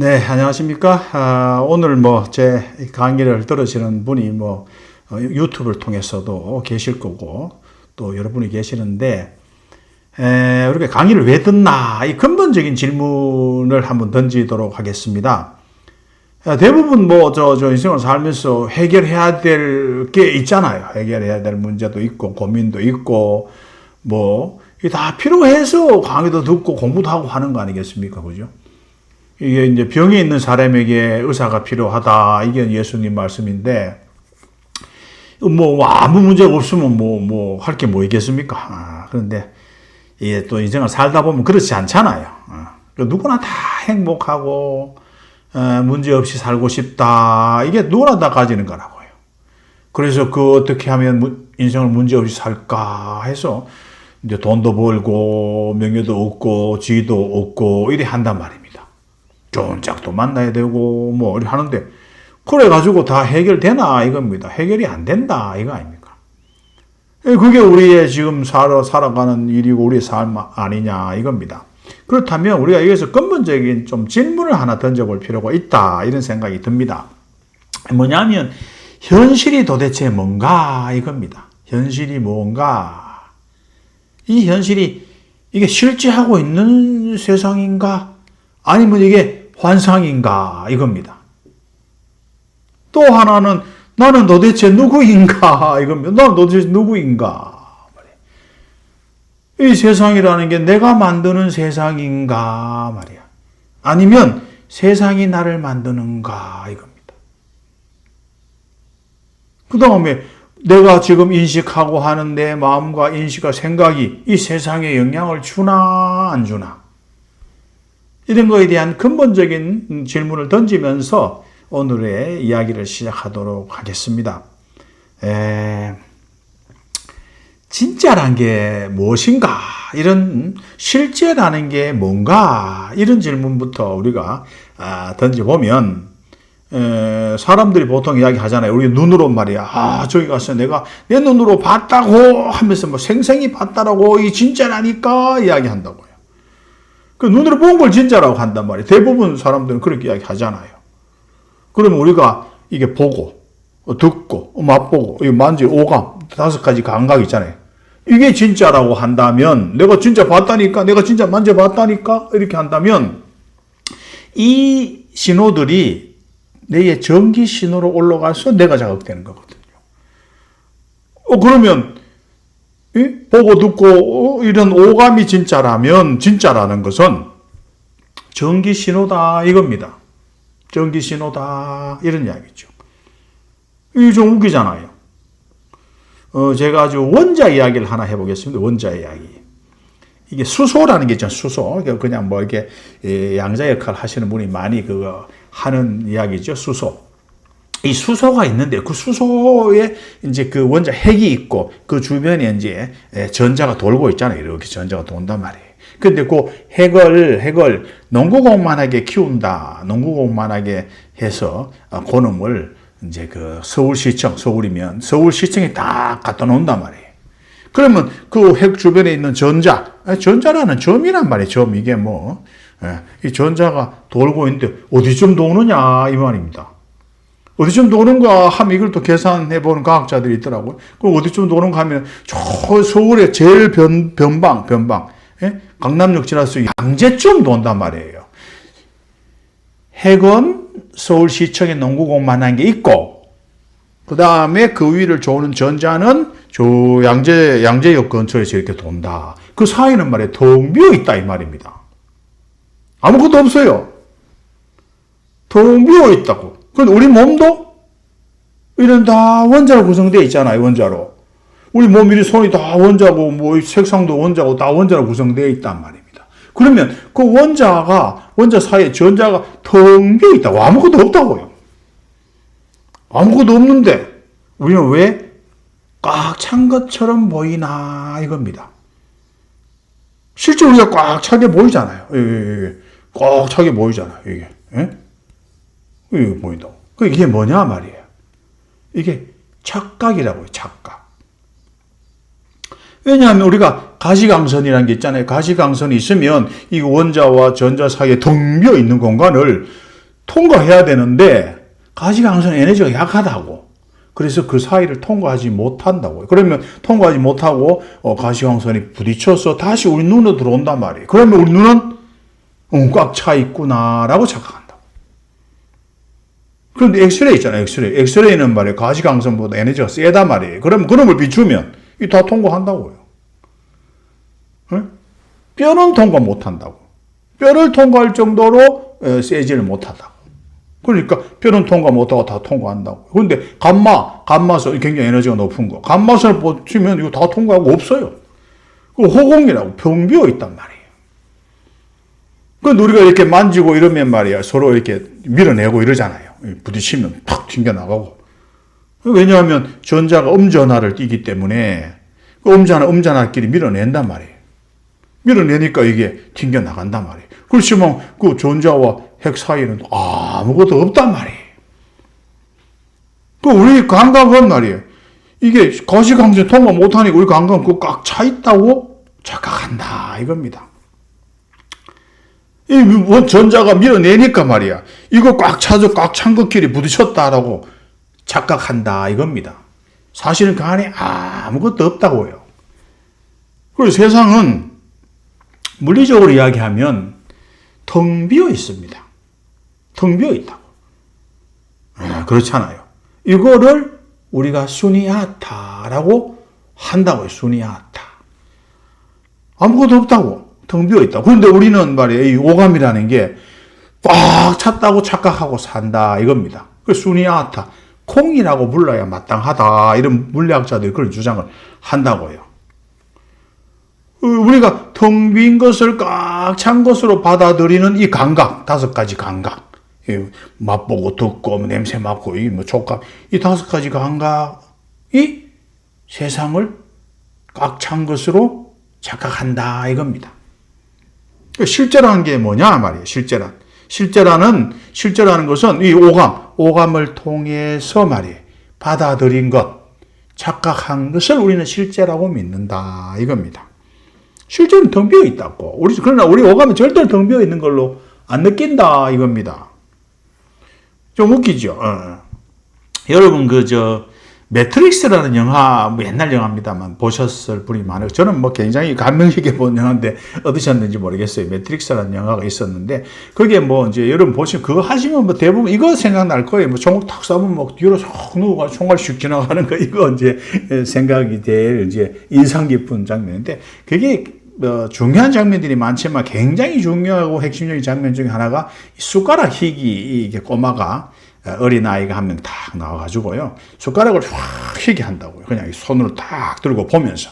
네, 안녕하십니까. 오늘 제 강의를 들으시는 분이 유튜브를 통해서도 계실 거고, 또 여러분이 계시는데, 우리가 강의를 왜 듣나, 이 근본적인 질문을 한번 던지도록 하겠습니다. 대부분 인생을 살면서 해결해야 될 게 있잖아요. 해결해야 될 문제도 있고, 고민도 있고, 이게 다 필요해서 강의도 듣고 공부도 하고 하는 거 아니겠습니까? 그죠? 이게 이제 병이 있는 사람에게 의사가 필요하다. 이게 예수님 말씀인데, 아무 문제가 없으면 할 게 뭐 있겠습니까? 그런데, 이게 또 인생을 살다 보면 그렇지 않잖아요. 누구나 다 행복하고, 문제 없이 살고 싶다. 이게 누구나 다 가지는 거라고요. 그래서 어떻게 하면 인생을 문제 없이 살까 해서, 이제 돈도 벌고, 명예도 얻고, 지위도 얻고, 이래 한단 말입니다. 좋은 짝도 만나야 되고, 이렇게 하는데, 그래가지고 다 해결되나, 이겁니다. 해결이 안 된다, 이거 아닙니까? 그게 우리의 지금 살아가는 일이고, 우리의 삶 아니냐, 이겁니다. 그렇다면 우리가 여기서 근본적인 좀 질문을 하나 던져볼 필요가 있다, 이런 생각이 듭니다. 뭐냐면, 현실이 도대체 뭔가, 이겁니다. 현실이 뭔가. 이 현실이, 이게 실제하고 있는 세상인가? 아니면 이게 환상인가? 이겁니다. 또 하나는 나는 도대체 누구인가? 이겁니다. 나는 도대체 누구인가? 이 세상이라는 게 내가 만드는 세상인가? 말이야. 아니면 세상이 나를 만드는가? 이겁니다. 그 다음에 내가 지금 인식하고 하는 내 마음과 인식과 생각이 이 세상에 영향을 주나 안 주나? 이런 거에 대한 근본적인 질문을 던지면서 오늘의 이야기를 시작하도록 하겠습니다. 진짜란 게 무엇인가? 이런 실제라는 게 뭔가? 이런 질문부터 우리가 던져보면 사람들이 보통 이야기하잖아요. 우리 눈으로 말이야. 저기 가서 내가 내 눈으로 봤다고 하면서 생생히 봤다라고 이 진짜라니까 이야기한다고요. 그 눈으로 본 걸 진짜라고 한단 말이에요. 대부분 사람들은 그렇게 이야기 하잖아요. 그러면 우리가 이게 보고, 듣고, 맛보고, 만지, 오감, 5가지 감각 있잖아요. 이게 진짜라고 한다면, 내가 진짜 봤다니까, 내가 진짜 만져봤다니까, 이렇게 한다면, 이 신호들이 내 전기 신호로 올라가서 내가 자극되는 거거든요. 그러면, 보고 듣고 이런 오감이 진짜라는 것은 전기 신호다 이겁니다. 전기 신호다 이런 이야기죠. 이게 좀 웃기잖아요. 제가 아주 원자 이야기를 하나 해보겠습니다. 원자 이야기. 이게 수소라는 게 있잖아요. 수소. 그냥 이렇게 양자 역할 하시는 분이 많이 하는 이야기죠. 수소. 이 수소가 있는데 그 수소에 이제 그 원자 핵이 있고 그 주변에 이제 전자가 돌고 있잖아요. 이렇게 전자가 돈단 말이에요. 근데 그 핵을 농구공만하게 키운다. 농구공만하게 해서 그놈을 이제 서울시청, 서울이면 서울시청에 딱 갖다 놓는단 말이에요. 그러면 그 핵 주변에 있는 전자라는 점이란 말이에요. 점. 이게 이 전자가 돌고 있는데 어디쯤 도느냐 이 말입니다. 어디쯤 도는가 하면 이걸 또 계산해보는 과학자들이 있더라고요. 그럼 어디쯤 도는가 하면 저 서울의 제일 변방, 강남역 지나서 양재쯤 돈단 말이에요. 핵은 서울시청에 농구공만한 게 있고, 그 다음에 그 위를 도는 전자는 저 양재역 근처에서 이렇게 돈다. 그 사이는 말이에요. 텅 비어 있다 이 말입니다. 아무것도 없어요. 텅 비어 있다고. 근데 우리 몸도 이런 다 원자로 구성되어 있잖아요. 원자로. 우리 몸 이리 손이 다 원자고 색상도 원자고 다 원자로 구성되어 있단 말입니다. 그러면 그 원자 사이에 전자가 텅 비어 있다고. 아무것도 없다고요. 아무것도 없는데 우리는 왜 꽉 찬 것처럼 보이나 이겁니다. 실제 우리가 꽉 차게 보이잖아요. 꽉 차게 보이잖아요. 이게. 이게 보인다고. 이게 뭐냐 말이에요. 이게 착각이라고요. 착각. 왜냐하면 우리가 가시광선이라는 게 있잖아요. 가시광선이 있으면 이 원자와 전자 사이에 텅 비어 있는 공간을 통과해야 되는데 가시광선 에너지가 약하다고. 그래서 그 사이를 통과하지 못한다고요. 그러면 통과하지 못하고 가시광선이 부딪혀서 다시 우리 눈으로 들어온단 말이에요. 그러면 우리 눈은 꽉 차 있구나라고 착각한다. 그런데 엑스레이 있잖아요. 엑스레이는 말이에요. 가시광선보다 에너지가 세단 말이에요. 그럼 그런 걸 비추면 이 다 통과한다고요. 응? 뼈는 통과 못한다고. 뼈를 통과할 정도로 세지를 못한다고. 그러니까 뼈는 통과 못하고 다 통과한다고. 그런데 감마선 굉장히 에너지가 높은 거. 감마선을 보시면 이거 다 통과하고 없어요. 그 허공이라고 병 비어 있단 말이에요. 그런데 우리가 이렇게 만지고 이러면 말이야 서로 이렇게 밀어내고 이러잖아요. 부딪히면 탁 튕겨나가고. 왜냐하면 전자가 음전하를 띠기 때문에 그 음전하끼리 밀어낸단 말이에요. 밀어내니까 이게 튕겨나간단 말이에요. 그렇지만 그 전자와 핵 사이에는 아무것도 없단 말이에요. 그 우리 감각은 말이에요. 이게 가시광선 통과 못하니까 우리 감각은 그 꽉 차 있다고 착각한다 이겁니다. 이 전자가 밀어내니까 말이야. 이거 꽉 찬 것끼리 부딪혔다라고 착각한다 이겁니다. 사실은 그 안에 아무것도 없다고요. 그리고 세상은 물리적으로 이야기하면 텅 비어 있습니다. 텅 비어 있다고. 그렇잖아요. 이거를 우리가 수니아타라고 한다고요. 수니아타. 아무것도 없다고. 텅 비어 있다고. 그런데 우리는 말이에요. 이 오감이라는 게 꽉 찼다고 착각하고 산다 이겁니다. 그 수니아타. 콩이라고 불러야 마땅하다. 이런 물리학자들이 그런 주장을 한다고요. 우리가 텅 빈 것을 꽉 찬 것으로 받아들이는 이 감각, 5가지 감각. 맛보고 듣고 냄새 맡고 촉감. 이 5가지 감각이 세상을 꽉 찬 것으로 착각한다 이겁니다. 실제라는 게 뭐냐 말이에요. 실제라는 것은 이 오감을 통해서 말이에요. 받아들인 것, 착각한 것을 우리는 실제라고 믿는다 이겁니다. 실제는 텅 비어 있다고. 그러나 우리 오감은 절대로 텅 비어 있는 걸로 안 느낀다 이겁니다. 좀 웃기죠. 여러분 매트릭스라는 영화 옛날 영화입니다만 보셨을 분이 많아요. 저는 굉장히 감명 깊게 본 영화인데 어떠셨는지 모르겠어요. 매트릭스라는 영화가 있었는데 거기에 이제 여러분 보시면 그거 하시면 대부분 이거 생각날 거예요. 총을 탁 쏴면 뒤로 쏙 누워가 총알 슉 지나가는 거 이거 이제 생각이 될 이제 인상 깊은 장면인데 그게 중요한 장면들이 많지만 굉장히 중요하고 핵심적인 장면 중에 하나가 숟가락 희기 이게 꼬마가 어린아이가 한 명 탁 나와가지고요. 숟가락을 확 희게 한다고요. 그냥 손으로 탁 들고 보면서.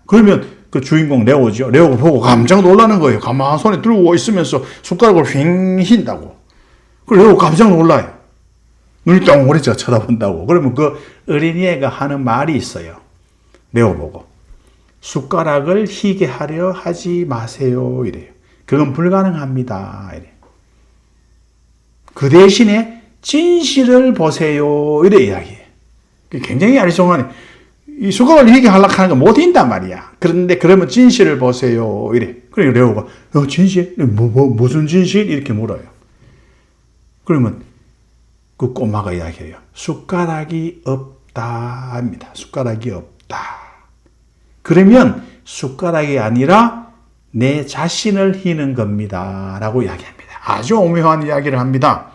그러면 그 주인공 레오죠. 레오가 보고 깜짝 놀라는 거예요. 가만 손에 들고 있으면서 숟가락을 휙 힌다고. 그래서 레오 깜짝 놀라요. 눈이 동그랗게 쳐다본다고. 그러면 그 어린이가 하는 말이 있어요. 레오 보고. 숟가락을 희게 하려 하지 마세요. 이래요. 그건 불가능합니다. 이래요. 그 대신에 진실을 보세요. 이래 이야기해요. 굉장히 아리송하네. 이 숟가락을 희게 하려고 하는 거 못 인단 말이야. 그런데 그러면 진실을 보세요. 이래. 그래 레오가 진실? 무슨 진실? 이렇게 물어요. 그러면 그 꼬마가 이야기해요. 숟가락이 없다 합니다. 숟가락이 없다. 그러면 숟가락이 아니라 내 자신을 희는 겁니다. 라고 이야기합니다. 아주 오묘한 이야기를 합니다.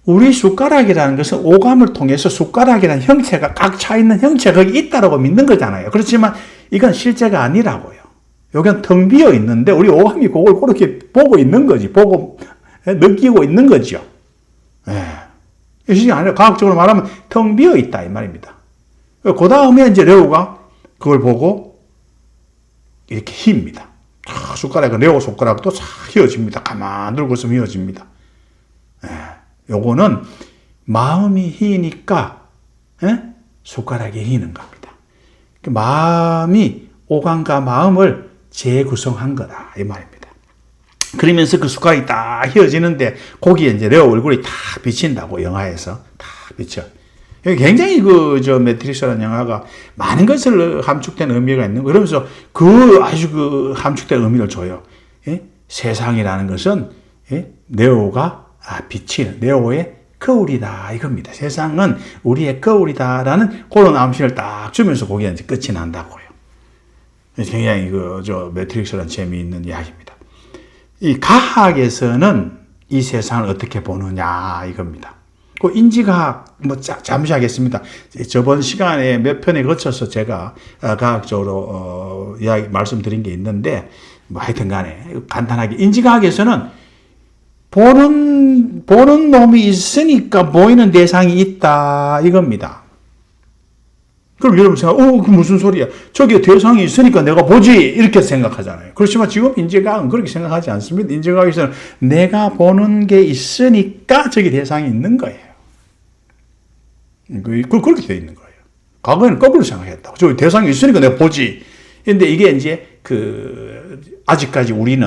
우리 숟가락이라는 것은 오감을 통해서 숟가락이라는 형체가 꽉 차 있는 형체가 거기 있다라고 믿는 거잖아요. 그렇지만 이건 실제가 아니라고요. 여기는 텅 비어 있는데 우리 오감이 그걸 그렇게 보고 있는 거지. 보고 느끼고 있는 거죠. 이것이 아니라 과학적으로 말하면 텅 비어 있다 이 말입니다. 그 다음에 이제 레오가 그걸 보고 이렇게 힙니다. 숟가락은 레오 손가락도 싹 휘어집니다. 가만 들고 있으면 휘어집니다. 요거는 마음이 휘니까 숟가락이 휘는 겁니다. 마음이 오감과 마음을 재구성한 거다 이 말입니다. 그러면서 그 숟가락이 딱 휘어지는데 거기에 이제 레오 얼굴이 다 비친다고 영화에서 다 비쳐. 굉장히 매트릭스라는 영화가 많은 것을 함축된 의미가 있는 거. 그러면서 아주 함축된 의미를 줘요. 세상이라는 것은 네오가 빛이 네오의 거울이다 이겁니다. 세상은 우리의 거울이다라는 그런 암시를 딱 주면서 거기에 이제 끝이 난다고요. 굉장히 매트릭스라는 재미있는 이야기입니다. 이 과학에서는 이 세상을 어떻게 보느냐 이겁니다. 그 인지과학 잠시 하겠습니다. 저번 시간에 몇 편에 거쳐서 제가 과학적으로 말씀드린 게 있는데 하여튼 간에 간단하게 인지과학에서는 보는 놈이 있으니까 보이는 대상이 있다 이겁니다. 그럼 여러분 그 무슨 소리야? 저기 대상이 있으니까 내가 보지 이렇게 생각하잖아요. 그렇지만 지금 인지과학은 그렇게 생각하지 않습니다. 인지과학에서는 내가 보는 게 있으니까 저기 대상이 있는 거예요. 그렇게 되어 있는 거예요. 과거에는 거꾸로 생각했다고. 저기 대상이 있으니까 내가 보지. 근데 이게 이제 아직까지 우리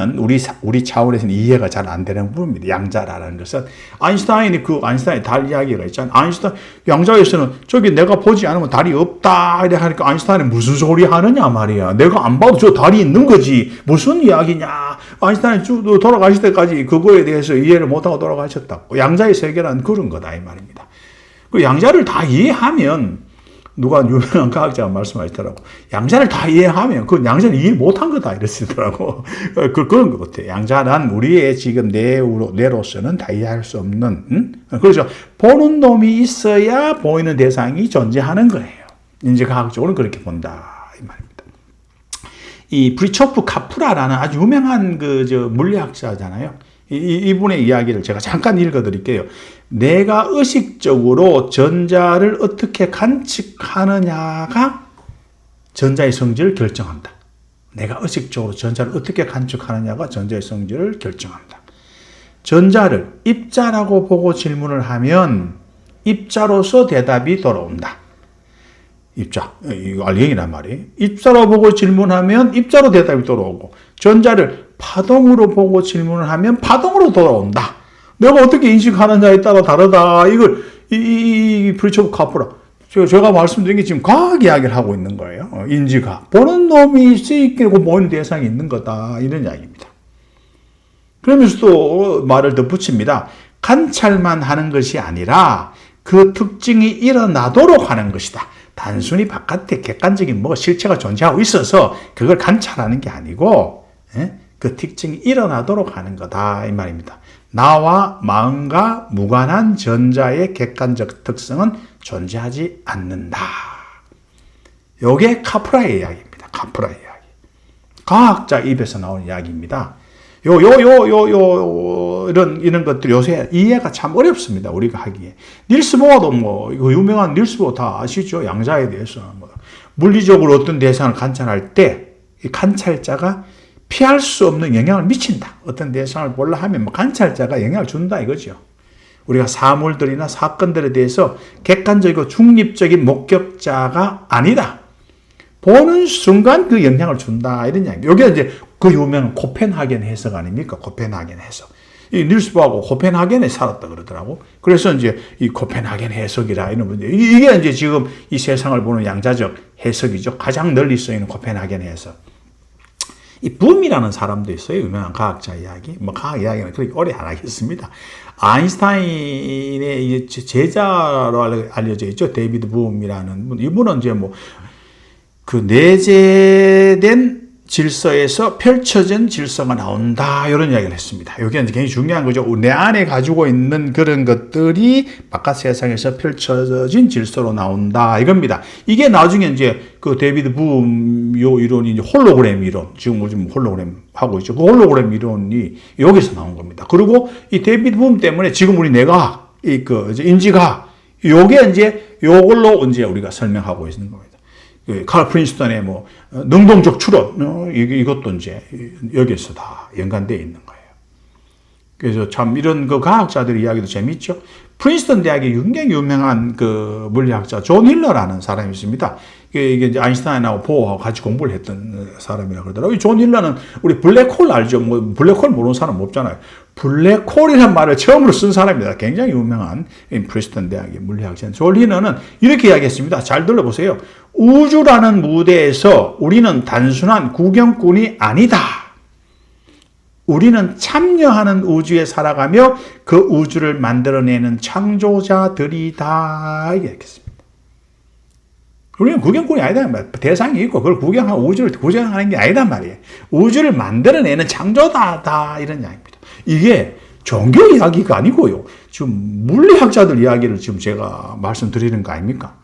차원에서는 이해가 잘 안 되는 부분입니다. 양자라는 것은. 아인슈타인의 달 이야기가 있잖아요. 양자에서는 저기 내가 보지 않으면 달이 없다. 이렇게 하니까 아인슈타인이 무슨 소리 하느냐 말이야. 내가 안 봐도 저 달이 있는 거지. 무슨 이야기냐. 아인슈타인이 돌아가실 때까지 그거에 대해서 이해를 못하고 돌아가셨다고. 양자의 세계란 그런 거다. 이 말입니다. 그 양자를 다 이해하면 누가 유명한 과학자가 말씀하시더라고. 양자를 다 이해하면 그 양자를 이해 못한 거다 이러시더라고. 그런 것 같아요. 양자란 우리의 지금 뇌로서는 다 이해할 수 없는. 그래서 보는 놈이 있어야 보이는 대상이 존재하는 거예요. 이제 과학적으로는 그렇게 본다 이 말입니다. 이 브리초프 카프라라는 아주 유명한 물리학자잖아요. 이분의 이야기를 제가 잠깐 읽어드릴게요. 내가 의식적으로 전자를 어떻게 관측하느냐가 전자의 성질을 결정한다. 내가 의식적으로 전자를 어떻게 관측하느냐가 전자의 성질을 결정한다. 전자를 입자라고 보고 질문을 하면 입자로서 대답이 돌아온다. 입자, 이거 알갱이란 말이에요. 입자로 보고 질문하면 입자로 대답이 돌아오고, 전자를 파동으로 보고 질문을 하면 파동으로 돌아온다. 내가 어떻게 인식하느냐에 따라 다르다. 이걸 브리초프 카프라 제가 말씀드린 게 지금 과학 이야기를 하고 있는 거예요. 인지과학. 보는 놈이 쓰이고 보이는 대상이 있는 거다. 이런 이야기입니다. 그러면서 또 말을 덧붙입니다. 관찰만 하는 것이 아니라 그 특징이 일어나도록 하는 것이다. 단순히 바깥에 객관적인 실체가 존재하고 있어서 그걸 관찰하는 게 아니고 그 특징이 일어나도록 하는 거다 이 말입니다. 나와 마음과 무관한 전자의 객관적 특성은 존재하지 않는다. 이게 카프라의 이야기입니다. 카프라의 이야기. 과학자 입에서 나온 이야기입니다. 이런 것들 요새 이해가 참 어렵습니다. 우리가 하기에. 닐스 보어도 유명한 닐스 보어 다 아시죠? 양자에 대해서. 물리적으로 어떤 대상을 관찰할 때 이 관찰자가 피할 수 없는 영향을 미친다. 어떤 대상을 보려 하면 관찰자가 영향을 준다 이거죠. 우리가 사물들이나 사건들에 대해서 객관적이고 중립적인 목격자가 아니다. 보는 순간 그 영향을 준다. 이런 이야기. 이게 이제 그 유명한 코펜하겐 해석 아닙니까? 코펜하겐 해석. 이 닐스 보어하고 코펜하겐에 살았다 그러더라고. 그래서 이제 이 코펜하겐 해석이라 이런 문제. 이게 이제 지금 이 세상을 보는 양자적 해석이죠. 가장 널리 쓰이는 코펜하겐 해석. 이 붐이라는 사람도 있어요. 유명한 과학자 이야기. 과학 이야기는 그렇게 오래 안 하겠습니다. 아인슈타인의 제자로 알려져 있죠. 데이비드 붐이라는 분. 이분은 이제 그 내재된 질서에서 펼쳐진 질서가 나온다. 이런 이야기를 했습니다. 이게 굉장히 중요한 거죠. 내 안에 가지고 있는 그런 것들이 바깥 세상에서 펼쳐진 질서로 나온다. 이겁니다. 이게 나중에 이제 그 데이비드 붐 이론이 이제 홀로그램 이론. 지금 요즘 홀로그램 하고 있죠. 그 홀로그램 이론이 여기서 나온 겁니다. 그리고 이 데이비드 붐 때문에 지금 우리 뇌과학, 인지과학, 요걸로 이제 우리가 설명하고 있는 겁니다. 칼 프린스턴의 능동적 추론, 이것도 이제 여기서 다 연관되어 있는 거예요. 그래서 참 이런 그 과학자들 이야기도 재밌죠. 프린스턴 대학의 굉장히 유명한 그 물리학자 존 힐러라는 사람이 있습니다. 이게 이제 아인슈타인하고 보어하고 같이 공부를 했던 사람이라 그러더라고요. 존 힐러는 우리 블랙홀 알죠? 블랙홀 모르는 사람 없잖아요. 블랙홀이라는 말을 처음으로 쓴 사람입니다. 굉장히 유명한 프린스턴 대학의 물리학자. 존 힐러는 이렇게 이야기했습니다. 잘 들어보세요. 우주라는 무대에서 우리는 단순한 구경꾼이 아니다. 우리는 참여하는 우주에 살아가며 그 우주를 만들어내는 창조자들이다. 이렇겠습니다. 우리는 구경꾼이 아니다. 대상이 있고 그걸 구경하고 우주를 구경하는 게 아니란 말이에요. 우주를 만들어내는 창조자다. 이런 이야기입니다. 이게 종교 이야기가 아니고요. 지금 물리학자들 이야기를 지금 제가 말씀드리는 거 아닙니까?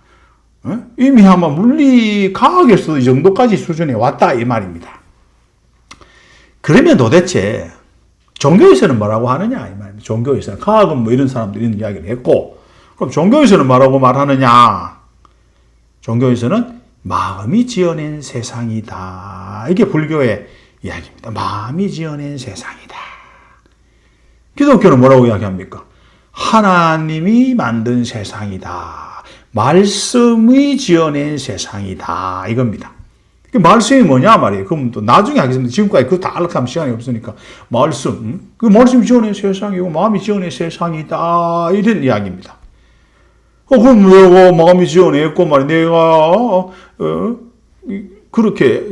이미 아마 물리 과학에서도 이 정도까지 수준에 왔다 이 말입니다. 그러면 도대체 종교에서는 뭐라고 하느냐 이 말입니다. 종교에서는 과학은 뭐 이런 사람들이 이런 이야기를 했고 그럼 종교에서는 뭐라고 말하느냐? 종교에서는 마음이 지어낸 세상이다. 이게 불교의 이야기입니다. 마음이 지어낸 세상이다. 기독교는 뭐라고 이야기합니까? 하나님이 만든 세상이다. 말씀이 지어낸 세상이다. 이겁니다. 그 말씀이 뭐냐 말이에요. 그럼 또 나중에 하겠습니다. 지금까지 그거 다 알려면 시간이 없으니까. 말씀. 그 말씀이 지어낸 세상이고 마음이 지어낸 세상이다. 이런 이야기입니다. 그럼 내가 마음이 지어냈고 말이야. 내가 그렇게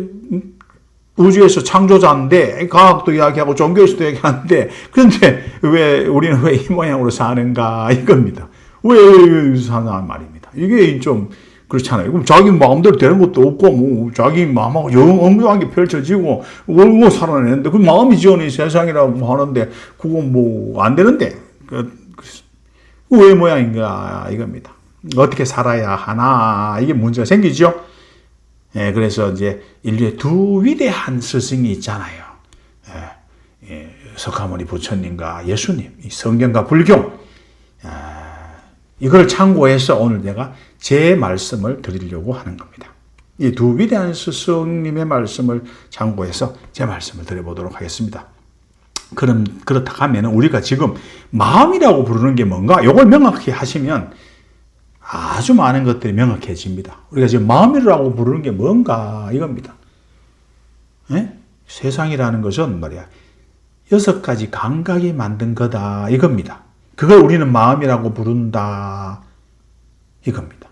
우주에서 창조자인데 과학도 이야기하고 종교에서도 이야기하는데 그런데 왜 우리는 왜 이 모양으로 사는가 이겁니다. 왜 사는 말입니다. 이게 좀 그렇잖아요. 그럼 자기 마음대로 되는 것도 없고 뭐 자기 마음하고 엉뚱하게 펼쳐지고 울고 살아내는데 그 마음이 지어낸 세상이라고 하는데 그건 뭐 안 되는데 왜 모양인가 이겁니다. 어떻게 살아야 하나 이게 문제가 생기죠. 예, 그래서 이제 인류의 두 위대한 스승이 있잖아요. 석가모니 부처님과 예수님, 성경과 불교. 이걸 참고해서 오늘 내가 제 말씀을 드리려고 하는 겁니다. 이 두 위대한 스승님의 말씀을 참고해서 제 말씀을 드려보도록 하겠습니다. 그렇다 하면 우리가 지금 마음이라고 부르는 게 뭔가 이걸 명확히 하시면 아주 많은 것들이 명확해집니다. 우리가 지금 마음이라고 부르는 게 뭔가 이겁니다. 예? 세상이라는 것은 말이야 6가지 감각이 만든 거다 이겁니다. 그걸 우리는 마음이라고 부른다 이겁니다.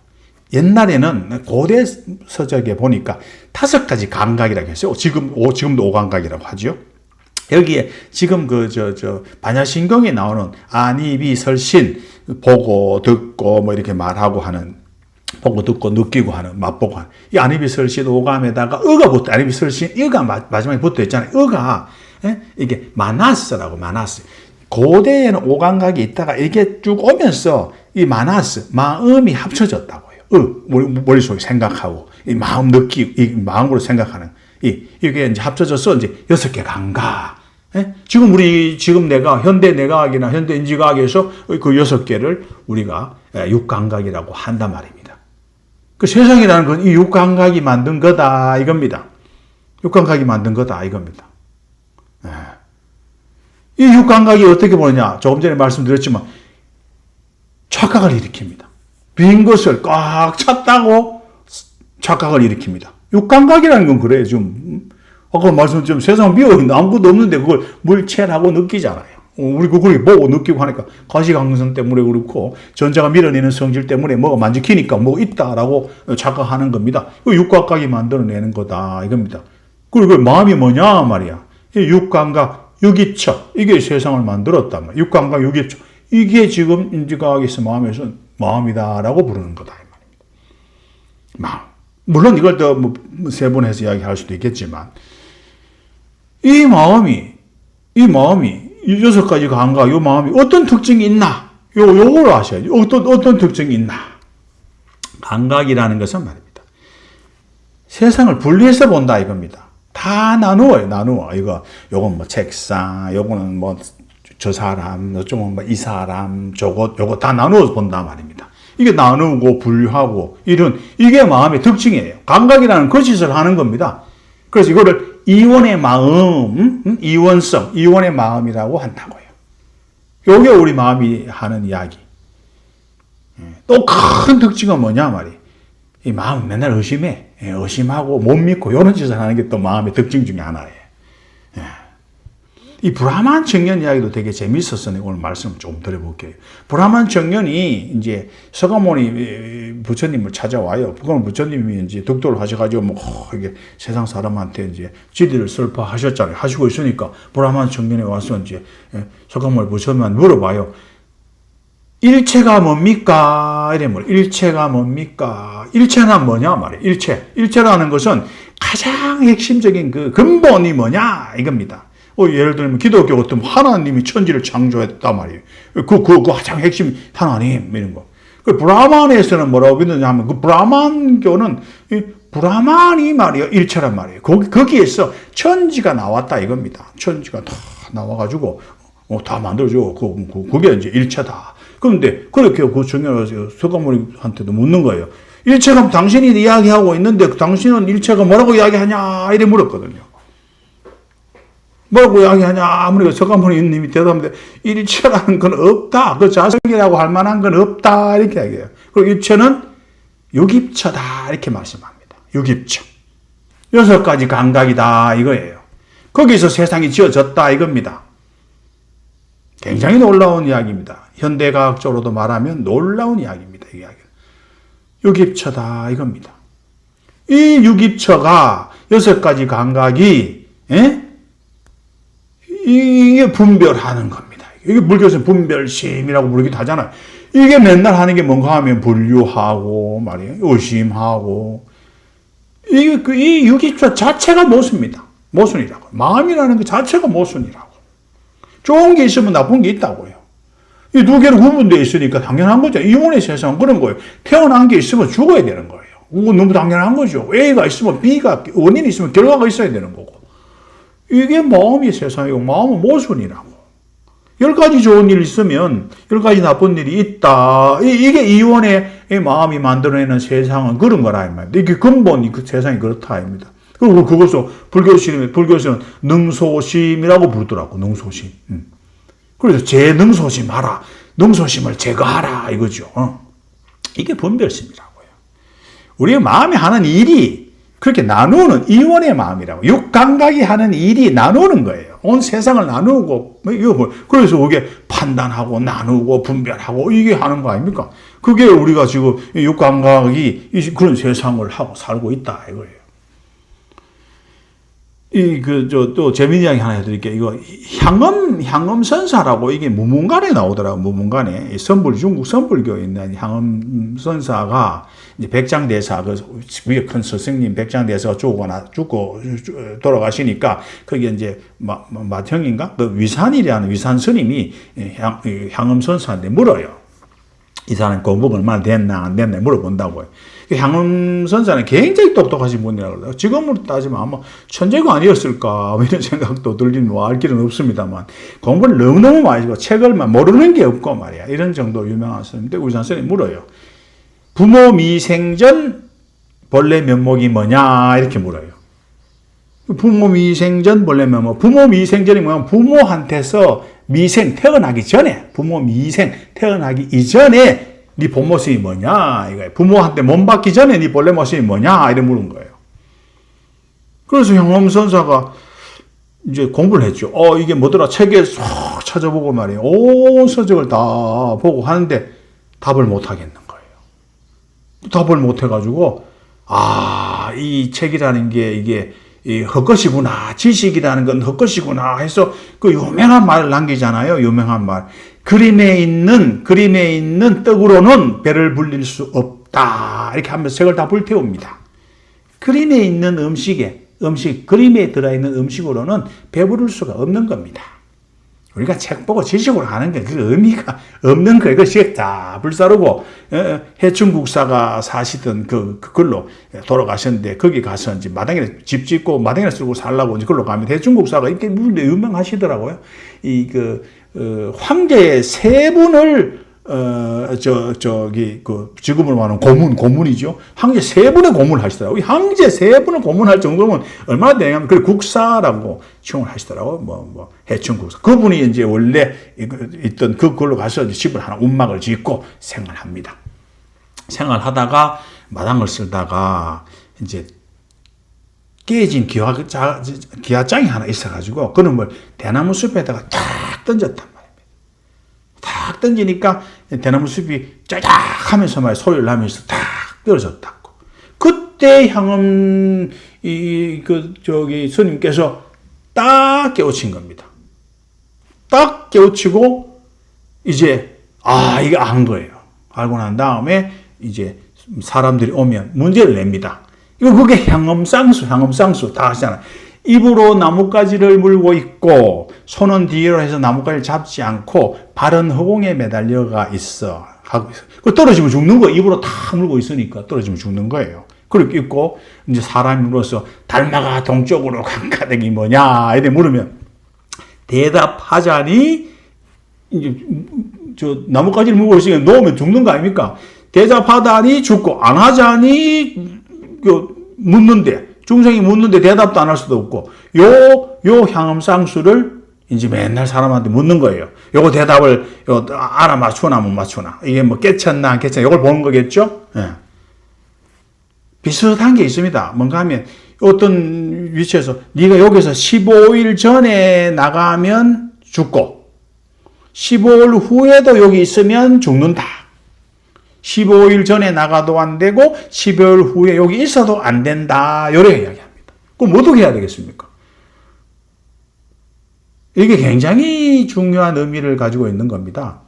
옛날에는 고대 서적에 보니까 5가지 감각이라고 했어요. 지금도 5감각이라고 하죠. 여기에 지금 반야신경에 나오는 안이비설신 보고 듣고 뭐 이렇게 말하고 하는 보고 듣고 느끼고 하는 맛보고 하는 이 안이비설신 5감에다가 의가 붙어 안이비설신 의가 마지막에 붙어 있잖아요. 의가 이게 마나스라고 마나스. 고대에는 5감각이 있다가 이렇게 쭉 오면서 이 마나스 마음이 합쳐졌다고요. 머릿속에 생각하고 이 마음 느끼고 이 마음으로 생각하는 이게 이제 합쳐져서 이제 6개 감각. 예? 지금 내가 현대 내과학이나 현대 인지과학에서 그 6개를 우리가 6감각이라고 한단 말입니다. 그 세상이라는 건 이 6감각이 만든 거다 이겁니다. 6감각이 만든 거다 이겁니다. 예. 이 6감각이 어떻게 보느냐? 조금 전에 말씀드렸지만 착각을 일으킵니다. 빈 것을 꽉 찼다고 착각을 일으킵니다. 6감각이라는 건 그래요. 좀 아까 말씀드렸지만 세상 비어있는 아무것도 없는데 그걸 물체라고 느끼잖아요. 우리 그걸 보고 느끼고 하니까 가시광선 때문에 그렇고 전자가 밀어내는 성질 때문에 뭐가 만지키니까 뭐 있다라고 착각하는 겁니다. 그 육각각이 만들어내는 거다 이겁니다. 그리고 마음이 뭐냐 말이야. 이 육감각, 육이처 이게 세상을 만들었단 말이야. 육감각, 육이처 이게 지금 인지과학에서 마음이다라고 부르는 거다 이 말입니다. 마음. 물론 이걸 더 세분해서 이야기할 수도 있겠지만 이 마음이 이 6가지 감각, 이 마음이 어떤 특징이 있나? 요걸 아셔야죠. 어떤 특징이 있나? 감각이라는 것은 말입니다. 세상을 분리해서 본다 이겁니다. 다 나누어요. 요건 뭐 책상, 요거는 뭐 저 사람, 요쪽은 뭐 이 사람, 요거 다 나누어서 본다 말입니다. 이게 나누고 분류하고 이게 마음의 특징이에요. 감각이라는 그 짓을 하는 겁니다. 그래서 이거를 이원의 마음, 이원성, 이원의 마음이라고 한다고요. 요게 우리 마음이 하는 이야기. 또 큰 특징은 뭐냐 말이에요. 이 마음은 맨날 의심해. 의심하고 못 믿고 이런 짓을 하는 게 또 마음의 특징 중에 하나예요. 이 브라만 청년 이야기도 되게 재밌어서 내가 오늘 말씀을 좀 드려볼게요. 브라만 청년이 이제 서가모니 부처님을 찾아와요. 그건 부처님이 이제 득도를 하셔가지고 이게 세상 사람한테 이제 진리를 설파하셨잖아요. 하시고 있으니까 브라만 청년이 와서 이제 서가모니 부처님한테 물어봐요. 일체가 뭡니까? 이래 물어. 일체가 뭡니까? 일체는 뭐냐 말이에요. 일체라는 것은 가장 핵심적인 그 근본이 뭐냐 이겁니다. 예를 들면 기독교 같은 하나님이 천지를 창조했단 말이에요. 그 가장 핵심 하나님 이런 거. 그 브라만에서는 뭐라고 믿느냐 하면 그 브라만교는 브라만이 말이에요. 일체란 말이에요. 거기에서 천지가 나왔다 이겁니다. 천지가 다 나와가지고 다 만들어지고 그게 이제 일체다. 그런데 그렇게 그 청년이 서가모니한테도 묻는 거예요. 일체가 당신이 이야기하고 있는데 당신은 일체가 뭐라고 이야기하냐 이래 물었거든요. 뭐라고 이야기하냐 아무리 서가모니님이 대답하는데 일체라는 건 없다. 그 자석이라고 할 만한 건 없다 이렇게 이야기해요. 그리고 일체는 유깁처다 이렇게 말씀합니다. 유깁처. 6가지 감각이다 이거예요. 거기서 세상이 지어졌다 이겁니다. 굉장히 놀라운 이야기입니다. 현대과학적으로도 말하면 놀라운 이야기입니다. 이 이야기는. 유깁처다 이겁니다. 이 유깁처가 6가지 감각이 이게 분별하는 겁니다. 이게 불교에서 분별심이라고 부르기도 하잖아요. 이게 맨날 하는 게 뭔가 하면 분류하고 말이에요. 의심하고 이 유깁처 자체가 모순입니다. 모순이라고. 마음이라는 것 자체가 모순이라고. 좋은 게 있으면 나쁜 게 있다고요. 이 두 개로 구분되어 있으니까 당연한 거죠. 이혼의 세상은 그런 거예요. 태어난 게 있으면 죽어야 되는 거예요. 너무 당연한 거죠. A가 있으면 B가, 원인이 있으면 결과가 있어야 되는 거고. 이게 마음의 세상이고 마음은 모순이라고. 10가지 좋은 일이 있으면 10가지 나쁜 일이 있다. 이게 이원의 마음이 만들어내는 세상은 그런 거라 이 말이에요. 이게 근본이 그 세상이 그렇다 입니다. 그리고 그것을 불교에서는 능소심이라고 부르더라고. 능소심. 그래서 재능소심하라. 능소심을 제거하라 이거죠. 이게 분별심이라고요. 우리의 마음이 하는 일이 그렇게 나누는 이원의 마음이라고. 육감각이 하는 일이 나누는 거예요. 온 세상을 나누고 그래서 이게 판단하고 나누고 분별하고 이게 하는 거 아닙니까? 그게 우리가 지금 육감각이 그런 세상을 하고 살고 있다 이거예요. 또 재미있는 이야기 하나 해드릴게요. 이거 향엄선사라고 이게 무문관에 나오더라고요. 무문관에. 중국 선불교에 있는 향엄선사가 이제 백장대사, 위에 큰 스승님 백장대사가 죽고 돌아가시니까 거기에 이제 맏형인가? 그 위산이라는 위산 스님이 향엄선사한테 물어요. 이 사람 공부가 얼마나 됐나 안 됐나 물어본다고요. 향엄선사는 굉장히 똑똑하신 분이라고 그래요. 지금으로 따지면 아마 천재가 아니었을까 이런 생각도 들긴 알 길은 없습니다만 공부를 너무너무 많이 하고 책을 모르는 게 없고 말이야. 이런 정도 유명한 스님인데 우산 스님이 물어요. 부모 미생전 본래 면목이 뭐냐 이렇게 물어요. 부모 미생전 본래 면목. 부모 미생전이 뭐냐면 부모한테서 태어나기 전에 부모 미생 태어나기 이전에 네 본 모습이 뭐냐 이거예요. 부모한테 몸 받기 전에 네 본래 모습이 뭐냐 이래 물은 거예요. 그래서 향엄선사가 이제 공부를 했죠. 이게 뭐더라 책에 쏙 찾아보고 말이에요. 온 서적을 다 보고 하는데 답을 못 하겠는 거예요. 답을 못 해가지고 이 책이라는 게 이게 헛것이구나. 지식이라는 건 헛것이구나 해서 그 유명한 말을 남기잖아요. 유명한 말. 그림에 있는 떡으로는 배를 불릴 수 없다. 이렇게 하면서 책을 다 불태웁니다. 그림에 있는 그림에 들어있는 음식으로는 배부를 수가 없는 겁니다. 우리가 책 보고 지식으로 하는 게 그 의미가 없는 거예요. 그것이 다 불사르고, 해충국사가 사시던 그걸로 돌아가셨는데, 거기 가서 이제 집 짓고 마당에 쓰고 살라고 이제 그걸로 가면 해충국사가 이렇게 유명하시더라고요. 황제의 세 분을 지금으로 말하면 고문이죠. 황제 세 분의 고문을 하시더라고요. 황제 세 분을 고문할 정도면 얼마나 되냐면, 그걸 국사라고 칭을 하시더라고요. 해충국사. 그분이 이제 원래 있던 그걸로 가서 이제 집을 하나, 운막을 짓고 생활합니다. 생활하다가, 마당을 쓸다가, 이제, 깨진 기와장이 하나 있어가지고 그런 걸 대나무 숲에다가 탁 던졌단 말입니다. 탁 던지니까 대나무 숲이 짜작 하면서 막 소리를 나면서 탁 떨어졌다고. 그때 향음 스님께서 딱 깨우친 겁니다. 딱 깨우치고 이제 이거 안 거예요. 알고 난 다음에 이제 사람들이 오면 문제를 냅니다. 그게 향음쌍수 다 하시잖아요. 입으로 나뭇가지를 물고 있고 손은 뒤로 해서 나뭇가지를 잡지 않고 발은 허공에 매달려가 있어. 하고 있어. 그 떨어지면 죽는 거예요. 입으로 탁 물고 있으니까 떨어지면 죽는 거예요. 그렇게 있고 이제 사람이 물어서 달마가 동쪽으로 강가득이 뭐냐 이래 물으면 대답하자니 이제 나뭇가지를 물고 있으니까 놓으면 죽는 거 아닙니까? 대답하다니 죽고 안 하자니 묻는데 중생이 묻는데 대답도 안 할 수도 없고 요 향음상수를 이제 맨날 사람한테 묻는 거예요. 요거 대답을 알아맞추나 못 맞추나 이게 뭐 깨쳤나 안 깨쳤나 이걸 보는 거겠죠. 예. 비슷한 게 있습니다. 뭔가 하면 어떤 위치에서 네가 여기서 15일 전에 나가면 죽고 15일 후에도 여기 있으면 죽는다. 15일 전에 나가도 안 되고 15일 후에 여기 있어도 안 된다. 이렇게 이야기합니다. 그럼 어떻게 해야 되겠습니까? 이게 굉장히 중요한 의미를 가지고 있는 겁니다.